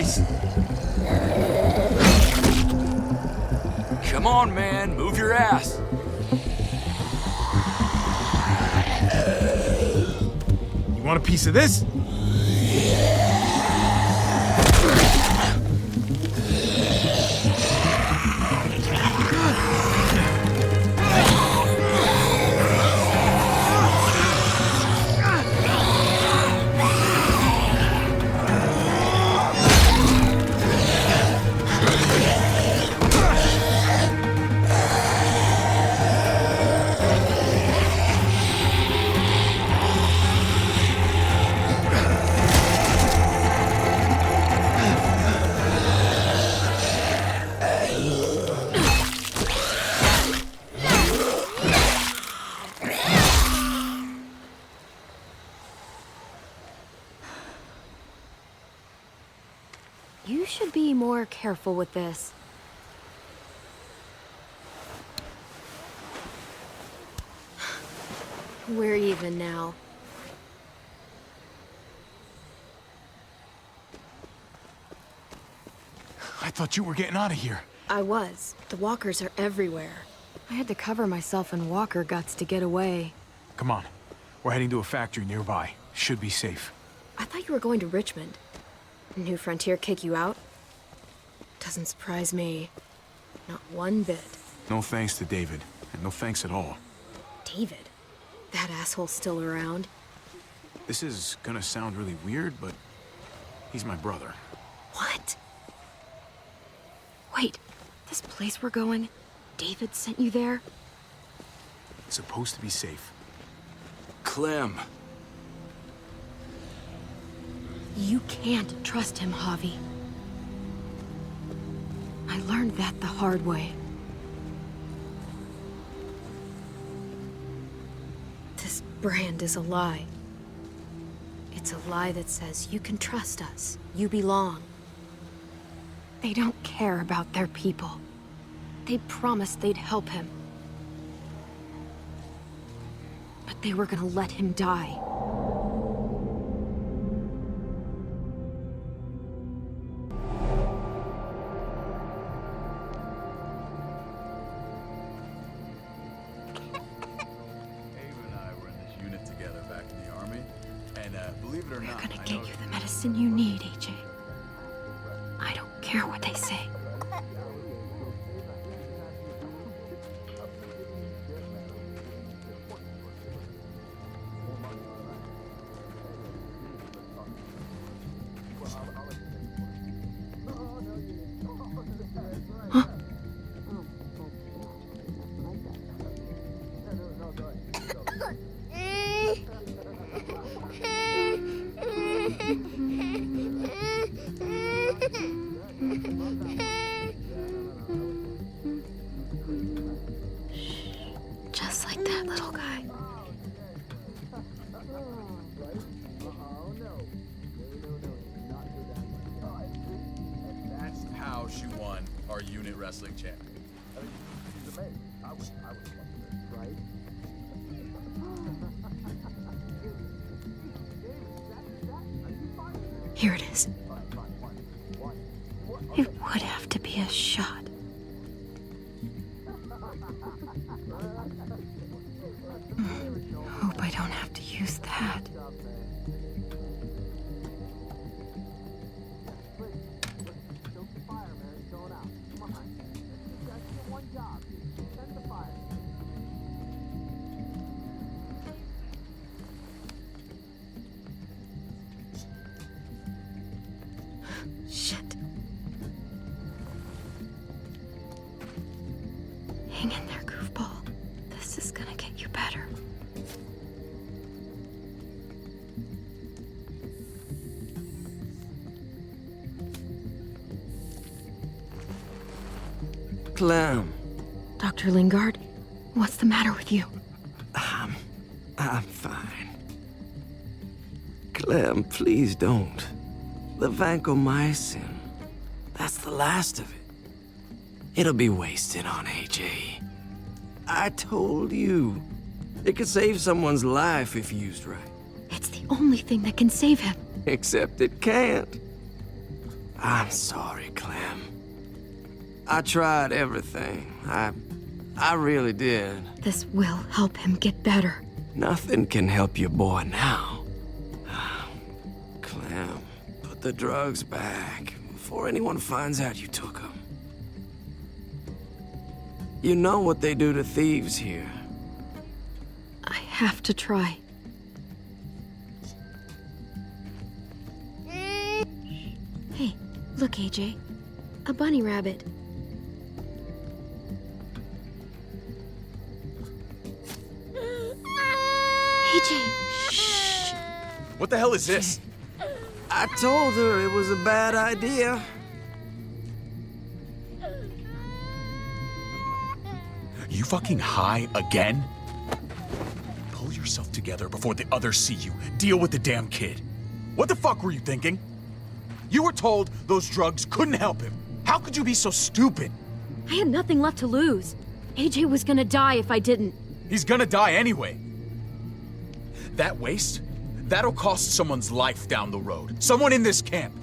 Speaker 1: face.
Speaker 10: Come on, man, move your ass.
Speaker 1: You want a piece of this?
Speaker 4: You should be more careful with this. We're even now.
Speaker 1: I thought you were getting out of here.
Speaker 4: I was. The walkers are everywhere. I had to cover myself in walker guts to get away.
Speaker 1: Come on. We're heading to a factory nearby. Should be safe.
Speaker 4: I thought you were going to Richmond. New Frontier kick you out? Doesn't surprise me. Not one bit.
Speaker 1: No thanks to David, and no thanks at all.
Speaker 4: David? That asshole's still around?
Speaker 1: This is gonna sound really weird, but he's my brother.
Speaker 4: What? Wait, this place we're going, David sent you there?
Speaker 1: It's supposed to be safe.
Speaker 10: Clem.
Speaker 4: You can't trust him, Javi. I learned that the hard way. This brand is a lie. It's a lie that says you can trust us, you belong. They don't care about their people. They promised they'd help him. But they were gonna let him die. You need, AJ. I don't care what they say. Huh? Just like that little guy.
Speaker 9: That's how she won our unit wrestling champion.
Speaker 4: Here it is. It would have to be a shot. Hope I don't have to use that. Shit. Hang in there, goofball. This is gonna get you better.
Speaker 12: Clem.
Speaker 4: Dr. Lingard, what's the matter with you?
Speaker 12: I'm fine. Clem, please don't. The vancomycin. That's the last of it. It'll be wasted on AJ. I told you. It could save someone's life if used right.
Speaker 4: It's the only thing that can save him.
Speaker 12: Except it can't. I'm sorry, Clem. I tried everything. I really did.
Speaker 4: This will help him get better.
Speaker 12: Nothing can help your boy now. Clem, put the drugs back before anyone finds out you took them. You know what they do to thieves here.
Speaker 4: I have to try. Hey, look, AJ. A bunny rabbit. AJ, shh.
Speaker 1: What the hell is this?
Speaker 12: I told her it was a bad idea.
Speaker 1: You fucking high again? Pull yourself together before the others see you. Deal with the damn kid. What the fuck were you thinking? You were told those drugs couldn't help him. How could you be so stupid?
Speaker 4: I had nothing left to lose. AJ was gonna die if I didn't.
Speaker 1: He's gonna die anyway. That waste, that'll cost someone's life down the road. Someone in this camp.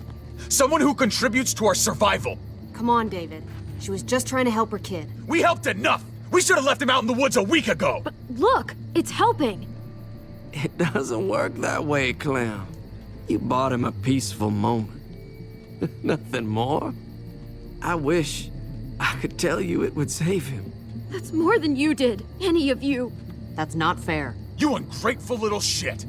Speaker 1: Someone who contributes to our survival.
Speaker 4: Come on, David. She was just trying to help her kid.
Speaker 1: We helped enough! We should have left him out in the woods a week ago!
Speaker 4: But look, it's helping.
Speaker 12: It doesn't work that way, Clem. You bought him a peaceful moment. Nothing more. I wish I could tell you it would save him.
Speaker 4: That's more than you did, any of you.
Speaker 7: That's not fair.
Speaker 1: You ungrateful little shit!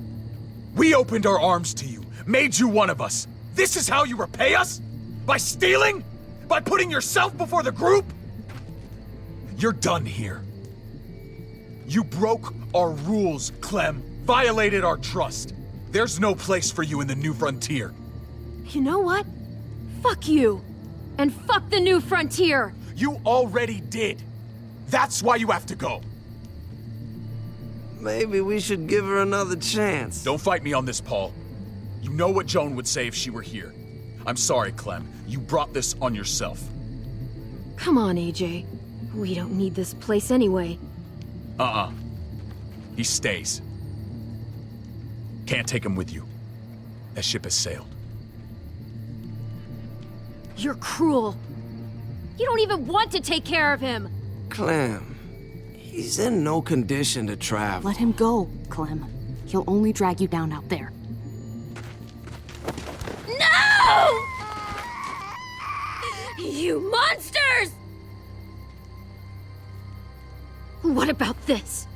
Speaker 1: We opened our arms to you, made you one of us. This is how you repay us? By stealing? By putting yourself before the group? You're done here. You broke our rules, Clem. Violated our trust. There's no place for you in the new frontier.
Speaker 4: You know what? Fuck you. And fuck the new frontier.
Speaker 1: You already did. That's why you have to go.
Speaker 12: Maybe we should give her another chance.
Speaker 1: Don't fight me on this, Paul. You know what Joan would say if she were here. I'm sorry, Clem. You brought this on yourself.
Speaker 4: Come on, AJ. We don't need this place anyway.
Speaker 1: He stays. Can't take him with you. That ship has sailed.
Speaker 4: You're cruel. You don't even want to take care of him.
Speaker 12: Clem, he's in no condition to travel.
Speaker 7: Let him go, Clem. He'll only drag you down out there.
Speaker 4: No! You monsters! What about this?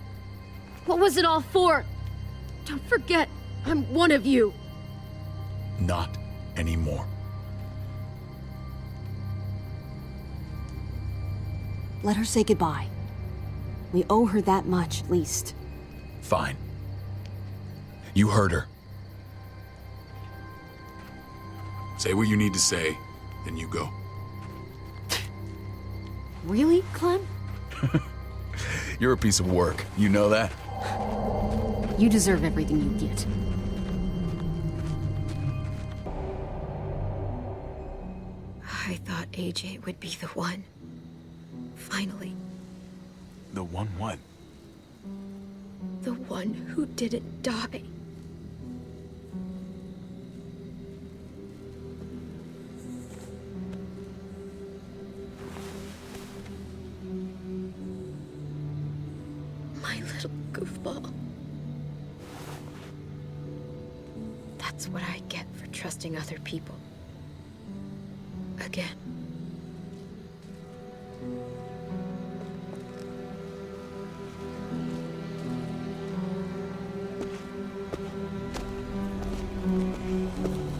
Speaker 4: What was it all for? Don't forget, I'm one of you.
Speaker 1: Not anymore.
Speaker 7: Let her say goodbye. We owe her that much, at least.
Speaker 1: Fine. You heard her.
Speaker 9: Say what you need to say, then you go.
Speaker 7: Really, Clem?
Speaker 1: You're a piece of work. You know that?
Speaker 7: You deserve everything you get.
Speaker 4: I thought AJ would be the one. Finally.
Speaker 1: The one what?
Speaker 4: The one who didn't die. My little goofball. That's what I get for trusting other people. Again.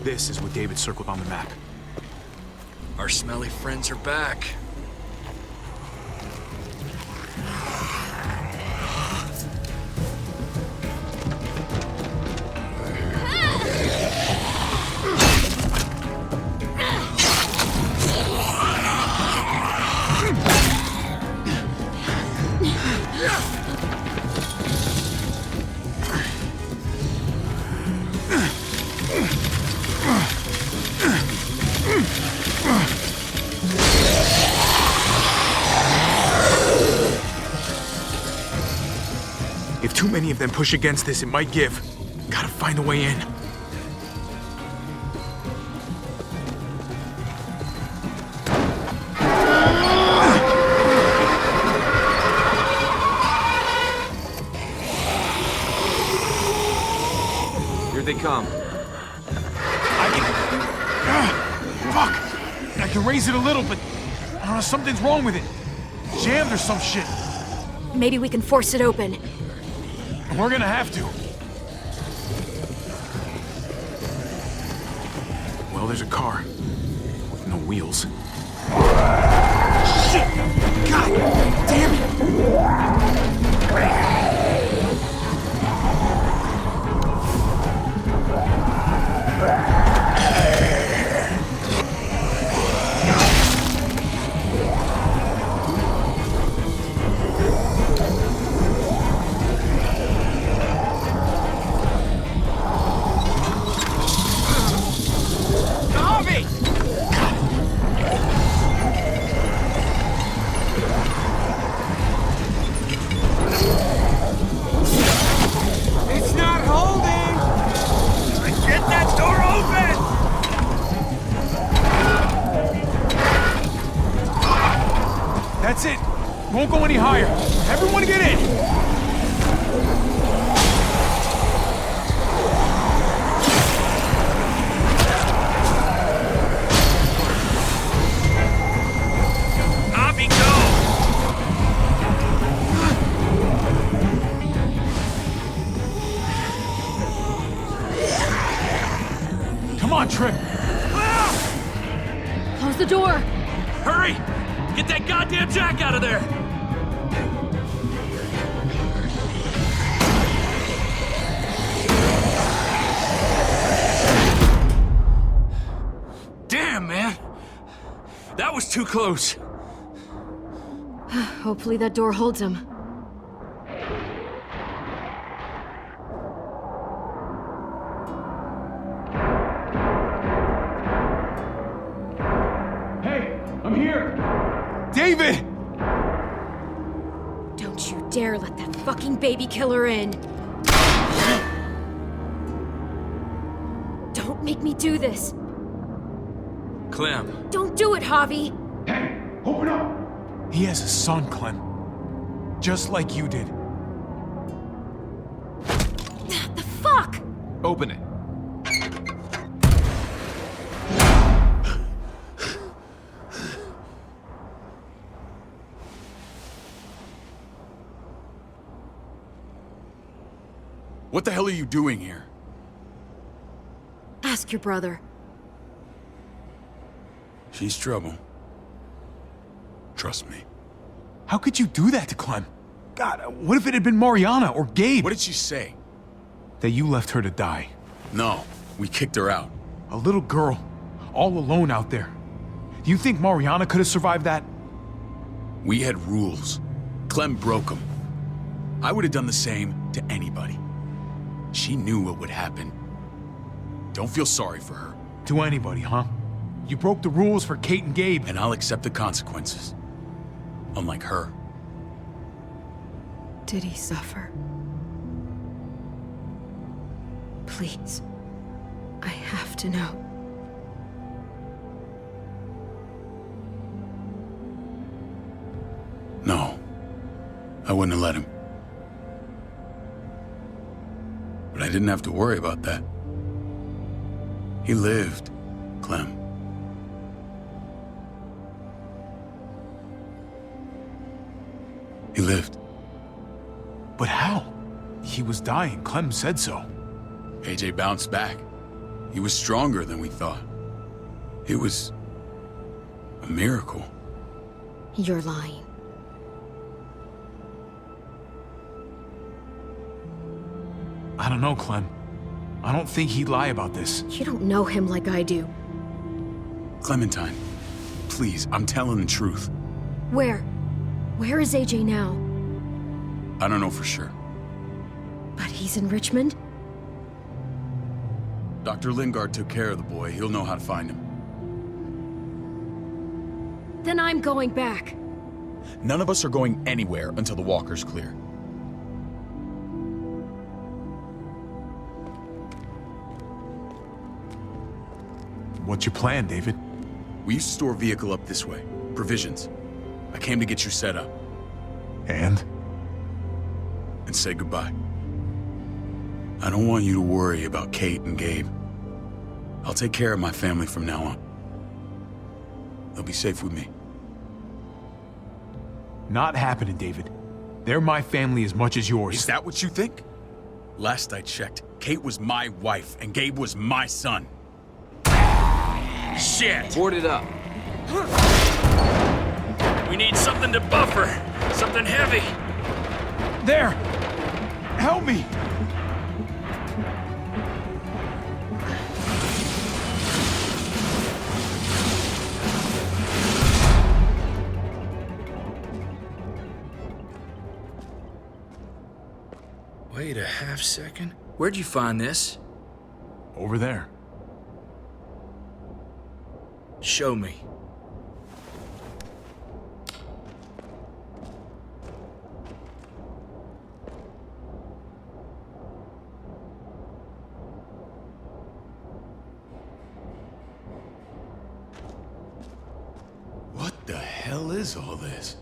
Speaker 1: This is what David circled on the map.
Speaker 10: Our smelly friends are back.
Speaker 1: If too many of them push against this, it might give. Gotta find a way in.
Speaker 12: Here they come.
Speaker 1: Fuck! I can raise it a little, but something's wrong with it. Jammed or some shit.
Speaker 4: Maybe we can force it open.
Speaker 1: We're gonna have to. Well, there's a car with no wheels. Shit! God damn it!
Speaker 7: It's not holding! Get that door open!
Speaker 1: That's it. Won't go any higher. Everyone get in.
Speaker 14: Javi, go!
Speaker 1: Come on, Trip.
Speaker 3: Close the door!
Speaker 10: Hurry! Get that goddamn jack out of there! Damn, man! That was too close.
Speaker 4: Hopefully that door holds him.
Speaker 1: Hey, I'm here. David!
Speaker 4: Don't you dare let that fucking baby killer in. Don't make me do this.
Speaker 10: Clem.
Speaker 4: Don't do it, Javi.
Speaker 1: Open up! He has a son, Clem. Just like you did.
Speaker 4: The fuck?
Speaker 15: Open it.
Speaker 9: What the hell are you doing here?
Speaker 4: Ask your brother.
Speaker 9: She's trouble. Trust me.
Speaker 1: How could you do that to Clem? God, what if it had been Mariana or Gabe?
Speaker 9: What did she say?
Speaker 1: That you left her to die.
Speaker 9: No, we kicked her out.
Speaker 1: A little girl, all alone out there. Do you think Mariana could have survived that?
Speaker 9: We had rules. Clem broke them. I would have done the same to anybody. She knew what would happen. Don't feel sorry for her.
Speaker 1: To anybody, huh? You broke the rules for Kate and Gabe.
Speaker 9: And I'll accept the consequences. Unlike her.
Speaker 4: Did he suffer? Please. I have to know.
Speaker 9: No. I wouldn't have let him. But I didn't have to worry about that. He lived, Clem. He lived.
Speaker 1: But how? He was dying. Clem said so.
Speaker 9: AJ bounced back. He was stronger than we thought. It was a miracle.
Speaker 4: You're lying.
Speaker 1: I don't know, Clem. I don't think he'd lie about this.
Speaker 4: You don't know him like I do.
Speaker 9: Clementine, please, I'm telling the truth.
Speaker 4: Where? Where is AJ now?
Speaker 9: I don't know for sure.
Speaker 4: But he's in Richmond?
Speaker 9: Dr. Lingard took care of the boy. He'll know how to find him.
Speaker 4: Then I'm going back.
Speaker 9: None of us are going anywhere until the walker's clear.
Speaker 1: What's your plan, David?
Speaker 9: We used to store a vehicle up this way. Provisions. I came to get you set up.
Speaker 1: And?
Speaker 9: And say goodbye. I don't want you to worry about Kate and Gabe. I'll take care of my family from now on. They'll be safe with me.
Speaker 1: Not happening, David. They're my family as much as yours.
Speaker 9: Is that what you think? Last I checked, Kate was my wife and Gabe was my son.
Speaker 10: Shit!
Speaker 12: Board it up.
Speaker 10: We need something to buffer. Something heavy.
Speaker 1: There! Help me!
Speaker 10: Wait a half second. Where'd you find this?
Speaker 1: Over there.
Speaker 10: Show me.
Speaker 9: What the hell is all this?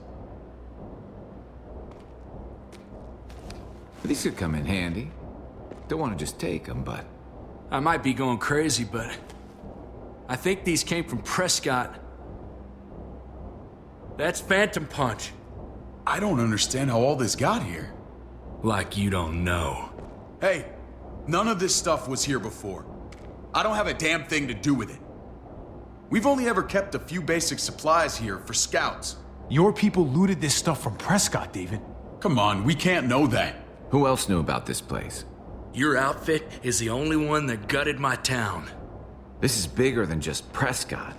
Speaker 15: These could come in handy. Don't want to just take them, but...
Speaker 10: I might be going crazy, but I think these came from Prescott. That's Phantom Punch.
Speaker 9: I don't understand how all this got here.
Speaker 10: Like you don't know.
Speaker 9: Hey, none of this stuff was here before. I don't have a damn thing to do with it. We've only ever kept a few basic supplies here for scouts.
Speaker 1: Your people looted this stuff from Prescott, David.
Speaker 9: Come on, we can't know that.
Speaker 15: Who else knew about this place?
Speaker 10: Your outfit is the only one that gutted my town.
Speaker 15: This is bigger than just Prescott.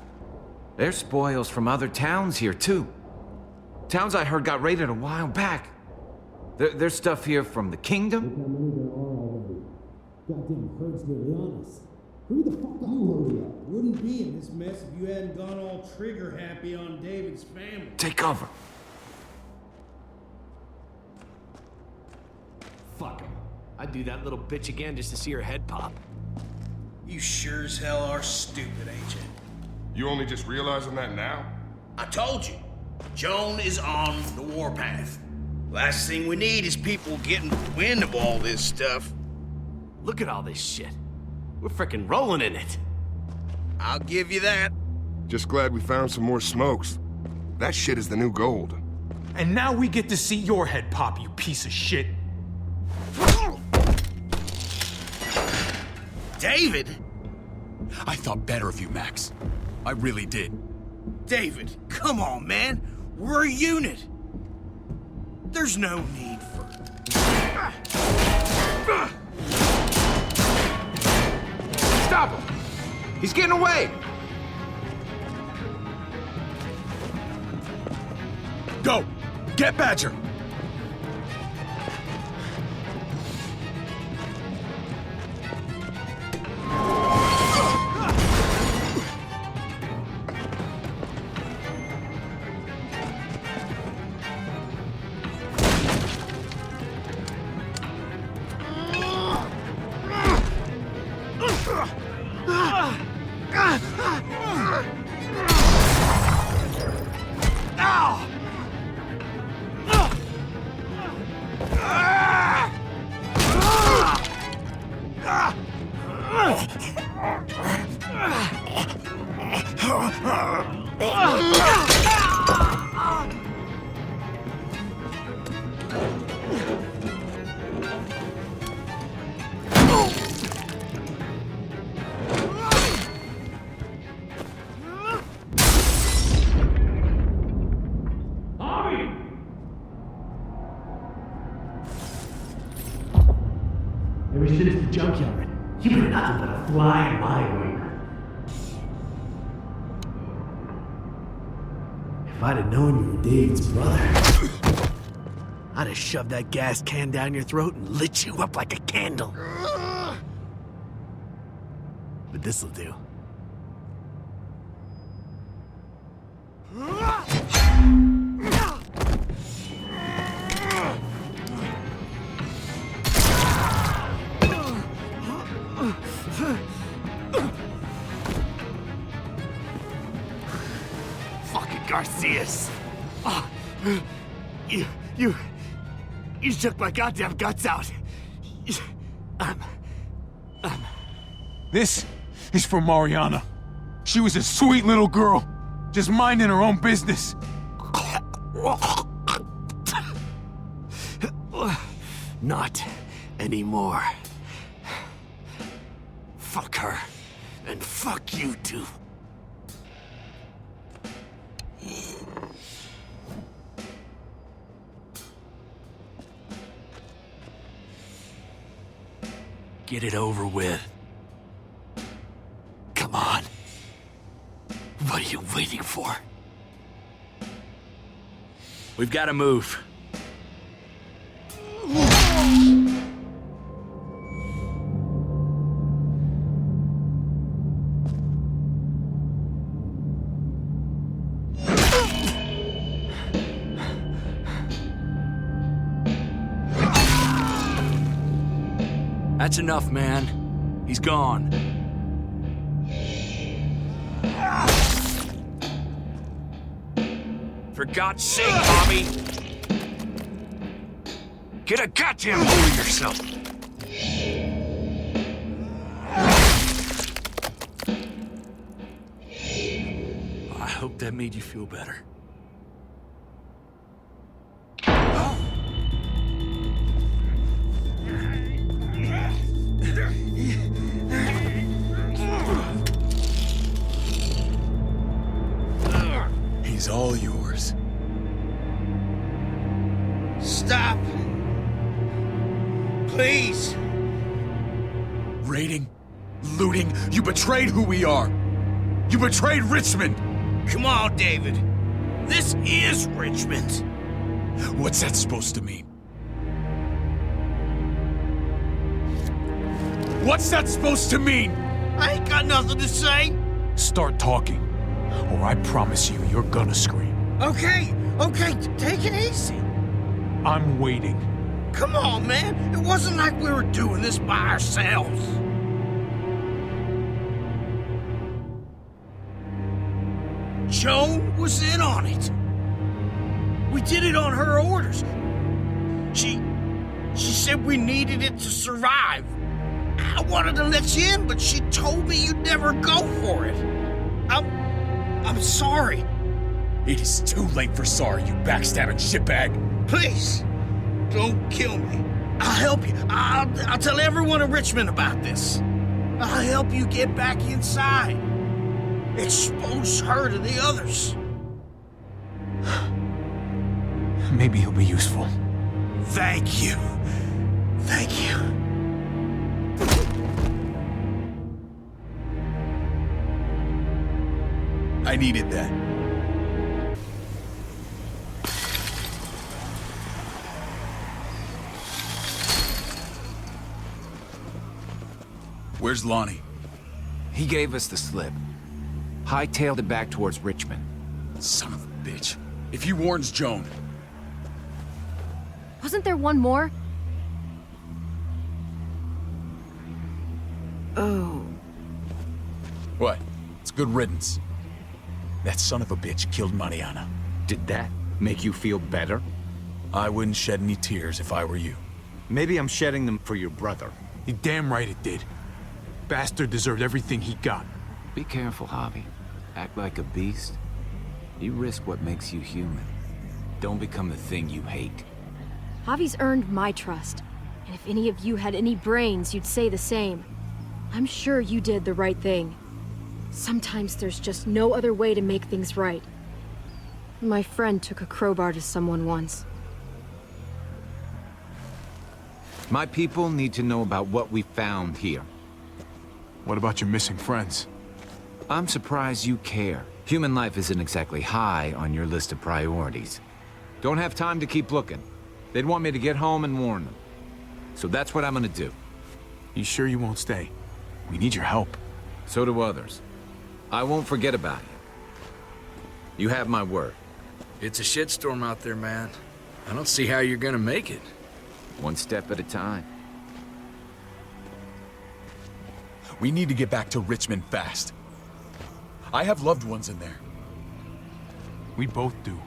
Speaker 15: There's spoils from other towns here, too. Towns I heard got raided a while back. There's stuff here from the kingdom.
Speaker 16: Goddamn herd's nearly on us. Hurry the fuck up. You hurry up. Wouldn't be in this mess if you hadn't gone all trigger happy on David's family.
Speaker 15: Take cover.
Speaker 17: Fuck him. I'd do that little bitch again just to see her head pop.
Speaker 14: You sure as hell are stupid, ain't you?
Speaker 18: You only just realizing that now?
Speaker 14: I told you. Joan is on the warpath. Last thing we need is people getting wind of all this stuff.
Speaker 17: Look at all this shit. We're frickin' rolling in it.
Speaker 14: I'll give you that.
Speaker 18: Just glad we found some more smokes. That shit is the new gold.
Speaker 1: And now we get to see your head pop, you piece of shit.
Speaker 14: David?
Speaker 9: I thought better of you, Max. I really did.
Speaker 14: David, come on, man. We're a unit. There's no need for...
Speaker 15: Stop him! He's getting away!
Speaker 9: Go! Get Badger!
Speaker 17: Ever since the junkyard, you've been nothing but a fly in my wing. If I'd have known you were David's brother, I'd have shoved that gas can down your throat and lit you up like a candle. But this'll do. Fucking Garcias. Oh, you shook my goddamn guts out.
Speaker 1: This is for Mariana. She was a sweet little girl, just minding her own business.
Speaker 17: Not anymore. Fuck her. And fuck you too. Get it over with. Come on. What are you waiting for?
Speaker 10: We've got to move. That's enough, man. He's gone. For God's sake, Bobby! Get a goddamn hold of yourself! I hope that made you feel better.
Speaker 9: He's all yours.
Speaker 14: Stop! Please!
Speaker 9: Raiding, looting, you betrayed who we are! You betrayed Richmond!
Speaker 14: Come on, David. This is Richmond.
Speaker 9: What's that supposed to mean? What's that supposed to mean?
Speaker 14: I ain't got nothing to say.
Speaker 1: Start talking, or I promise you, you're gonna scream.
Speaker 14: Okay, take it easy.
Speaker 1: I'm waiting.
Speaker 14: Come on, man. It wasn't like we were doing this by ourselves. Joan was in on it. We did it on her orders. She said we needed it to survive. I wanted to let you in, but she told me you'd never go for it. I'm sorry.
Speaker 9: It is too late for sorry, you backstabbing shitbag.
Speaker 14: Please, don't kill me. I'll help you. I'll tell everyone in Richmond about this. I'll help you get back inside. Expose her to the others.
Speaker 1: Maybe he'll be useful.
Speaker 14: Thank you. Thank you.
Speaker 9: I needed that. Where's Lonnie?
Speaker 15: He gave us the slip. Hightailed it back towards Richmond.
Speaker 9: Son of a bitch. If he warns Joan...
Speaker 4: Wasn't there one more? Oh.
Speaker 9: What? It's good riddance. That son of a bitch killed Mariana.
Speaker 15: Did that make you feel better?
Speaker 9: I wouldn't shed any tears if I were you.
Speaker 15: Maybe I'm shedding them for your brother.
Speaker 1: You're damn right it did. Bastard deserved everything he got.
Speaker 15: Be careful, Javi. Act like a beast. You risk what makes you human. Don't become the thing you hate.
Speaker 4: Javi's earned my trust. And if any of you had any brains, you'd say the same. I'm sure you did the right thing. Sometimes there's just no other way to make things right. My friend took a crowbar to someone once.
Speaker 15: My people need to know about what we found here.
Speaker 1: What about your missing friends?
Speaker 15: I'm surprised you care. Human life isn't exactly high on your list of priorities. Don't have time to keep looking. They'd want me to get home and warn them. So that's what I'm gonna do.
Speaker 1: You sure you won't stay? We need your help.
Speaker 15: So do others. I won't forget about you. You have my word.
Speaker 10: It's a shitstorm out there, man. I don't see how you're gonna make it.
Speaker 15: One step at a time.
Speaker 9: We need to get back to Richmond fast. I have loved ones in there.
Speaker 1: We both do.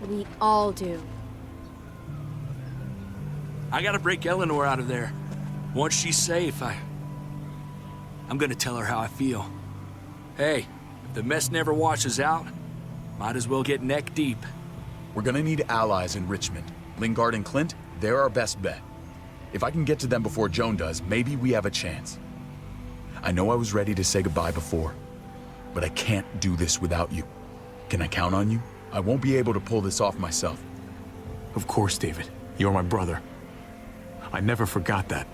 Speaker 4: We all do.
Speaker 10: I gotta break Eleanor out of there. Once she's safe, I'm gonna tell her how I feel. Hey, if the mess never washes out, might as well get neck deep.
Speaker 9: We're gonna need allies in Richmond. Lingard and Clint, they're our best bet. If I can get to them before Joan does, maybe we have a chance. I know I was ready to say goodbye before, but I can't do this without you. Can I count on you? I won't be able to pull this off myself.
Speaker 1: Of course, David. You're my brother. I never forgot that.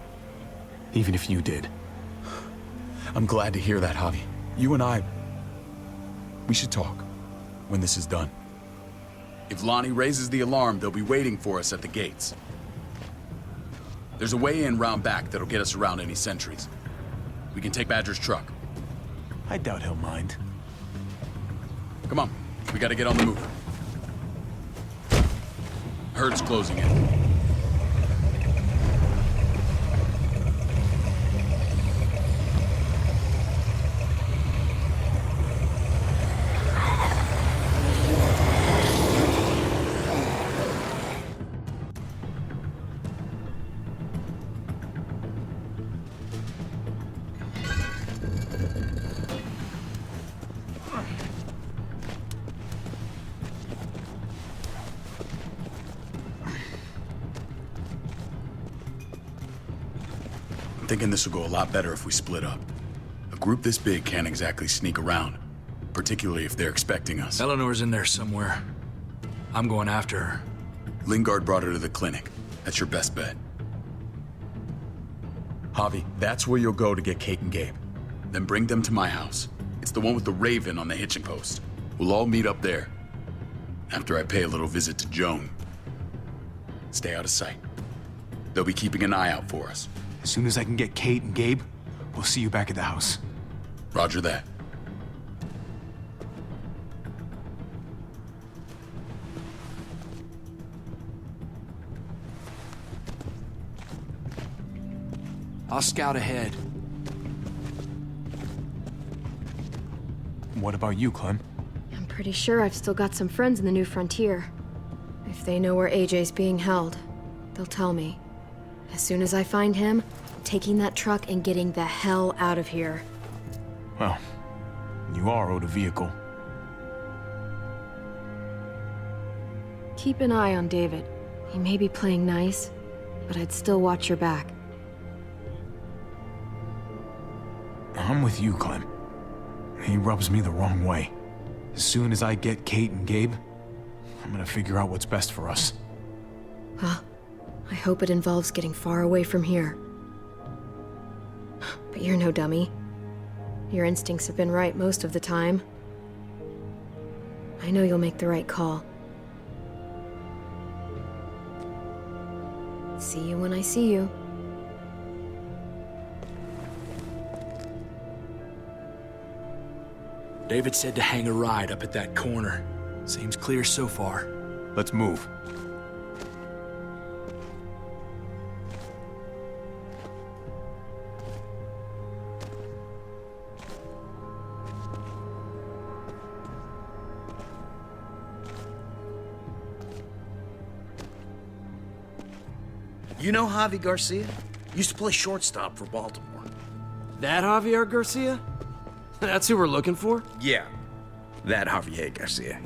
Speaker 1: Even if you did.
Speaker 9: I'm glad to hear that, Javi. You and I, we should talk when this is done. If Lonnie raises the alarm, they'll be waiting for us at the gates. There's a way in round back that'll get us around any sentries. We can take Badger's truck.
Speaker 1: I doubt he'll mind.
Speaker 9: Come on, we gotta get on the move. Herd's closing in. I'm thinking this will go a lot better if we split up. A group this big can't exactly sneak around, particularly if they're expecting us.
Speaker 10: Eleanor's in there somewhere. I'm going after her.
Speaker 9: Lingard brought her to the clinic. That's your best bet. Javi, that's where you'll go to get Kate and Gabe. Then bring them to my house. It's the one with the raven on the hitching post. We'll all meet up there. After I pay a little visit to Joan. Stay out of sight. They'll be keeping an eye out for us.
Speaker 1: As soon as I can get Kate and Gabe, we'll see you back at the house.
Speaker 9: Roger that.
Speaker 10: I'll scout ahead.
Speaker 1: What about you, Clem?
Speaker 4: I'm pretty sure I've still got some friends in the New Frontier. If they know where AJ's being held, they'll tell me. As soon as I find him, I'm taking that truck and getting the hell out of here.
Speaker 1: Well, you are owed a vehicle.
Speaker 4: Keep an eye on David. He may be playing nice, but I'd still watch your back.
Speaker 1: I'm with you, Clem. He rubs me the wrong way. As soon as I get Kate and Gabe, I'm gonna figure out what's best for us.
Speaker 4: Well, I hope it involves getting far away from here. But you're no dummy. Your instincts have been right most of the time. I know you'll make the right call. See you when I see you.
Speaker 10: David said to hang a ride up at that corner. Seems clear so far.
Speaker 1: Let's move.
Speaker 14: You know Javi Garcia? Used to play shortstop for Baltimore.
Speaker 12: That Javier Garcia? That's who we're looking for?
Speaker 19: Yeah, that Javier Garcia.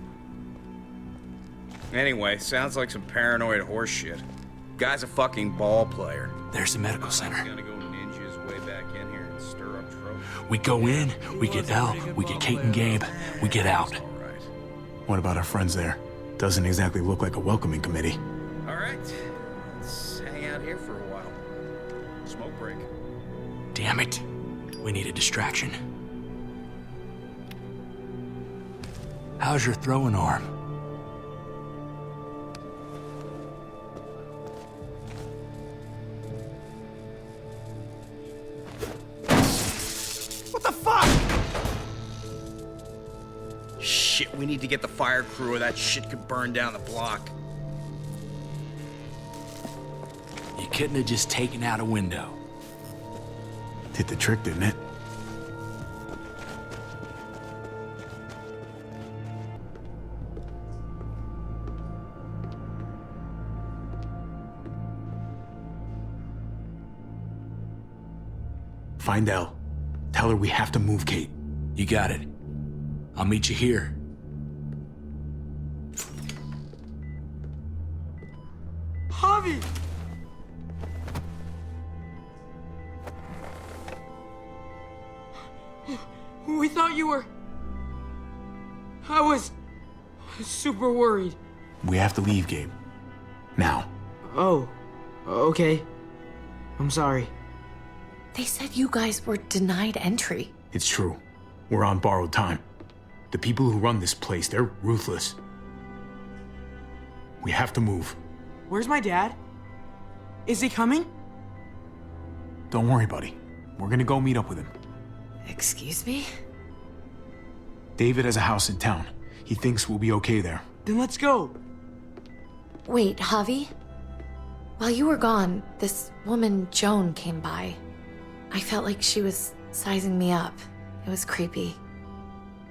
Speaker 19: Anyway, sounds like some paranoid horse shit. Guy's a fucking ball player.
Speaker 10: There's the medical center.
Speaker 19: Gonna go ninja his way back in here and stir up trouble.
Speaker 10: We go in, we get Elle, we get Kate and Gabe, we get out.
Speaker 1: What about our friends there? Doesn't exactly look like a welcoming committee.
Speaker 19: All right, let's hang out here for a while. Smoke break.
Speaker 10: Damn it. We need a distraction. How's your throwing arm?
Speaker 14: What the fuck? Shit, we need to get the fire crew or that shit could burn down the block.
Speaker 10: You couldn't have just taken out a window.
Speaker 1: Did the trick, didn't it? Find Elle. Tell her we have to move Kate.
Speaker 10: You got it. I'll meet you here.
Speaker 7: Javi! We thought you were... I was super worried.
Speaker 1: We have to leave, Gabe. Now.
Speaker 7: Oh, okay. I'm sorry.
Speaker 8: They said you guys were denied entry.
Speaker 1: It's true. We're on borrowed time. The people who run this place, they're ruthless. We have to move.
Speaker 7: Where's my dad? Is he coming?
Speaker 1: Don't worry, buddy. We're gonna go meet up with him.
Speaker 8: Excuse me?
Speaker 1: David has a house in town. He thinks we'll be okay there.
Speaker 7: Then let's go.
Speaker 8: Wait, Javi? While you were gone, this woman, Joan, came by. I felt like she was sizing me up. It was creepy.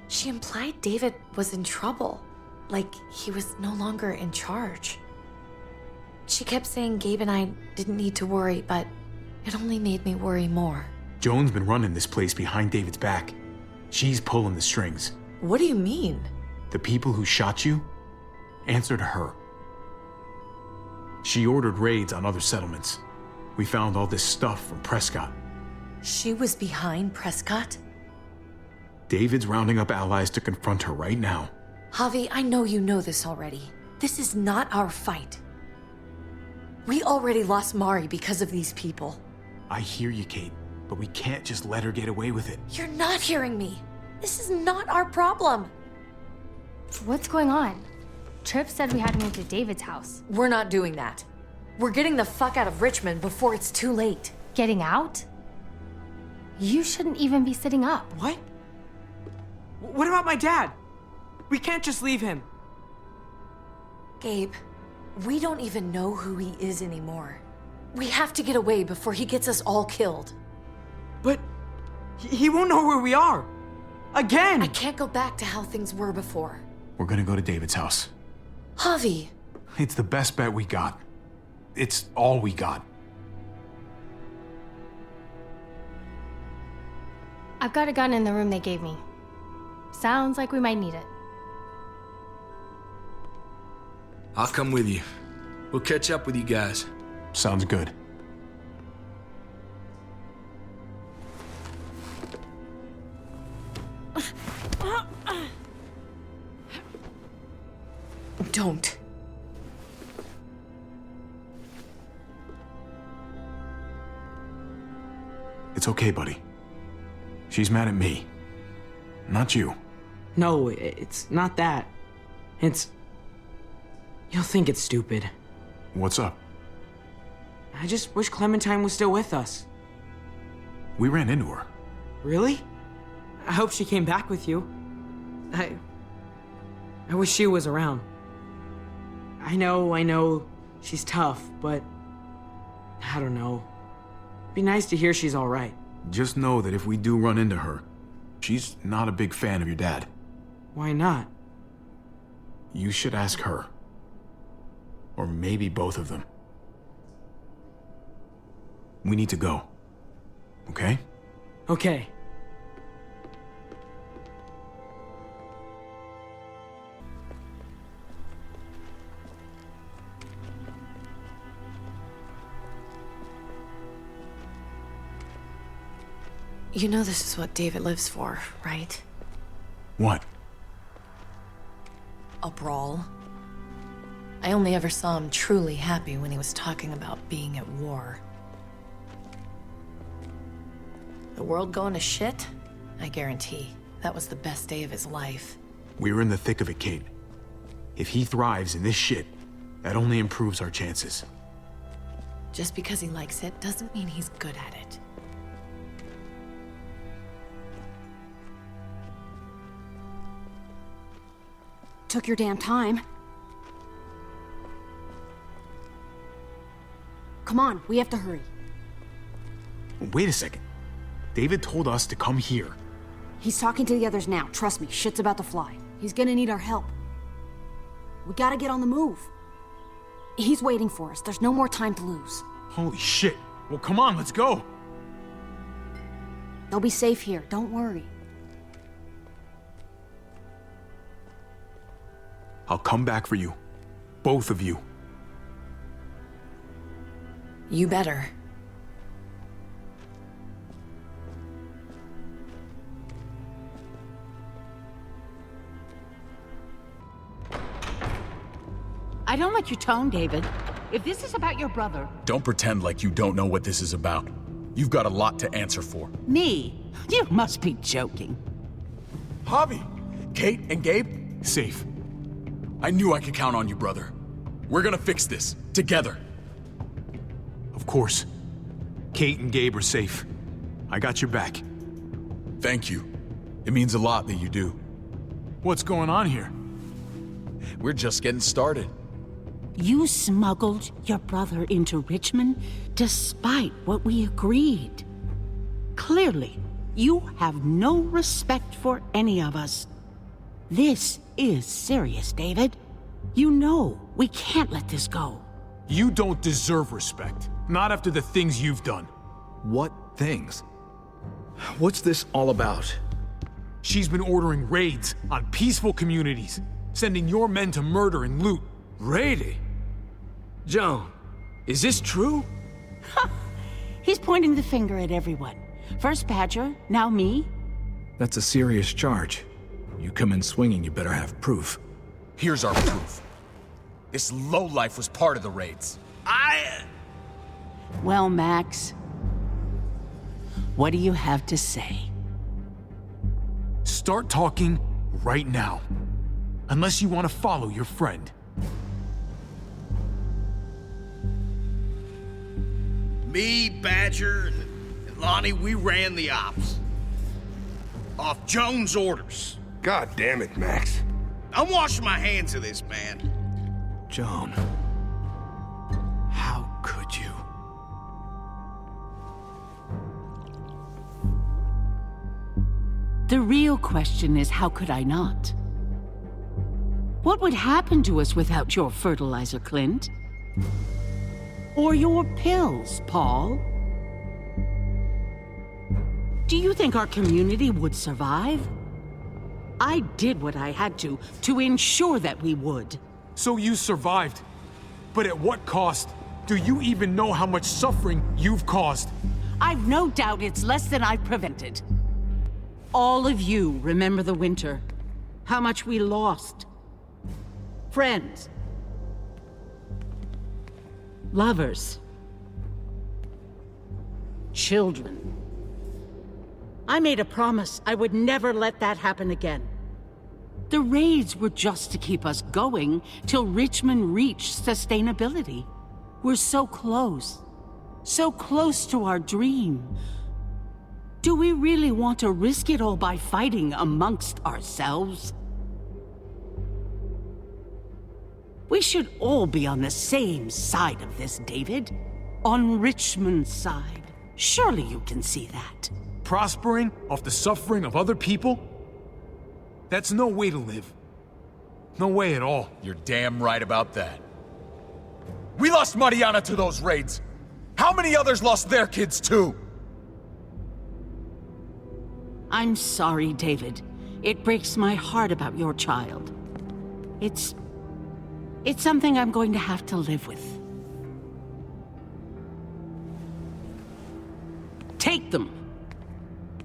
Speaker 8: She implied David was in trouble, like he was no longer in charge. She kept saying Gabe and I didn't need to worry, but it only made me worry more.
Speaker 1: Joan's been running this place behind David's back. She's pulling the strings.
Speaker 8: What do you mean?
Speaker 1: The people who shot you answered her. She ordered raids on other settlements. We found all this stuff from Prescott.
Speaker 8: She was behind Prescott?
Speaker 1: David's rounding up allies to confront her right now.
Speaker 8: Javi, I know you know this already. This is not our fight. We already lost Mari because of these people.
Speaker 1: I hear you, Kate, but we can't just let her get away with it.
Speaker 8: You're not hearing me. This is not our problem.
Speaker 11: What's going on? Tripp said we had to move to David's house.
Speaker 8: We're not doing that. We're getting the fuck out of Richmond before it's too late.
Speaker 11: Getting out? You shouldn't even be sitting up.
Speaker 7: What? What about my dad? We can't just leave him.
Speaker 8: Gabe, we don't even know who he is anymore. We have to get away before he gets us all killed.
Speaker 7: But he won't know where we are. Again!
Speaker 8: I can't go back to how things were before.
Speaker 1: We're gonna go to David's house.
Speaker 8: Javi!
Speaker 1: It's the best bet we got. It's all we got.
Speaker 11: I've got a gun in the room they gave me. Sounds like we might need it.
Speaker 10: I'll come with you. We'll catch up with you guys.
Speaker 1: Sounds good.
Speaker 8: Don't.
Speaker 1: It's okay, buddy. She's mad at me. Not you.
Speaker 7: No, it's not that. It's... You'll think it's stupid.
Speaker 1: What's up?
Speaker 7: I just wish Clementine was still with us.
Speaker 1: We ran into her.
Speaker 7: Really? I hope she came back with you. I wish she was around. I know, she's tough, but... I don't know. Be nice to hear she's all right.
Speaker 1: Just know that if we do run into her, she's not a big fan of your dad.
Speaker 7: Why not?
Speaker 1: You should ask her. Or maybe both of them. We need to go. Okay?
Speaker 7: Okay.
Speaker 8: You know this is what David lives for, right?
Speaker 1: What?
Speaker 8: A brawl. I only ever saw him truly happy when he was talking about being at war. The world going to shit? I guarantee that was the best day of his life.
Speaker 1: We're in the thick of it, Kate. If he thrives in this shit, that only improves our chances.
Speaker 8: Just because he likes it doesn't mean he's good at it.
Speaker 20: Took your damn time. Come on, we have to hurry.
Speaker 1: Wait a second. David told us to come here.
Speaker 20: He's talking to the others now. Trust me, shit's about to fly. He's gonna need our help. We gotta get on the move. He's waiting for us. There's no more time to lose.
Speaker 1: Holy shit. Well, come on, let's go.
Speaker 20: They'll be safe here, don't worry.
Speaker 1: I'll come back for you. Both of you.
Speaker 8: You better.
Speaker 13: I don't like your tone, David. If this is about your brother...
Speaker 9: Don't pretend like you don't know what this is about. You've got a lot to answer for.
Speaker 13: Me? You must be joking.
Speaker 9: Javi! Kate and Gabe?
Speaker 1: Safe.
Speaker 9: I knew I could count on you, brother. We're gonna fix this, together.
Speaker 1: Of course. Kate and Gabe are safe. I got your back.
Speaker 9: Thank you. It means a lot that you do.
Speaker 1: What's going on here?
Speaker 9: We're just getting started.
Speaker 13: You smuggled your brother into Richmond despite what we agreed. Clearly, you have no respect for any of us. This is serious, David. You know we can't let this go.
Speaker 1: You don't deserve respect. Not after the things you've done.
Speaker 5: What things? What's this all about?
Speaker 1: She's been ordering raids on peaceful communities, sending your men to murder and loot.
Speaker 10: Raiding? Joan, is this true?
Speaker 13: He's pointing the finger at everyone. First Badger, now me.
Speaker 5: That's a serious charge. You come in swinging, you better have proof.
Speaker 9: Here's our proof. This lowlife was part of the raids.
Speaker 13: Well, Max, what do you have to say?
Speaker 1: Start talking right now. Unless you want to follow your friend.
Speaker 14: Me, Badger, and Lonnie, we ran the ops. Off Joan's orders.
Speaker 18: God damn it, Max.
Speaker 14: I'm washing my hands of this, man.
Speaker 5: Joan. How could you?
Speaker 13: The real question is, how could I not? What would happen to us without your fertilizer, Clint? Or your pills, Paul? Do you think our community would survive? I did what I had to ensure that we would.
Speaker 1: So you survived. But at what cost? Do you even know how much suffering you've caused?
Speaker 13: I've no doubt it's less than I've prevented. All of you remember the winter. How much we lost. Friends. Lovers. Children. I made a promise I would never let that happen again. The raids were just to keep us going till Richmond reached sustainability. We're so close to our dream. Do we really want to risk it all by fighting amongst ourselves? We should all be on the same side of this, David. On Richmond's side. Surely you can see that.
Speaker 1: Prospering off the suffering of other people? That's no way to live. No way at all.
Speaker 9: You're damn right about that. We lost Mariana to those raids. How many others lost their kids too?
Speaker 13: I'm sorry, David. It breaks my heart about your child. It's something I'm going to have to live with. Take them.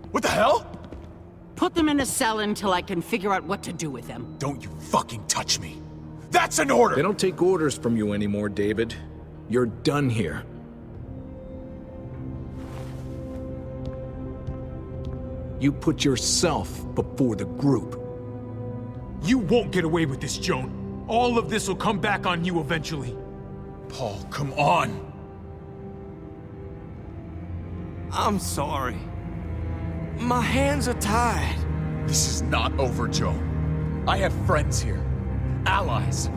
Speaker 9: What the hell?
Speaker 13: Put them in a cell until I can figure out what to do with them.
Speaker 9: Don't you fucking touch me. That's an order!
Speaker 5: They don't take orders from you anymore, David. You're done here. You put yourself before the group.
Speaker 1: You won't get away with this, Joan. All of this will come back on you eventually.
Speaker 9: Paul, come on.
Speaker 10: I'm sorry. My hands are tied.
Speaker 9: This is not over, Joan. I have friends here. Allies.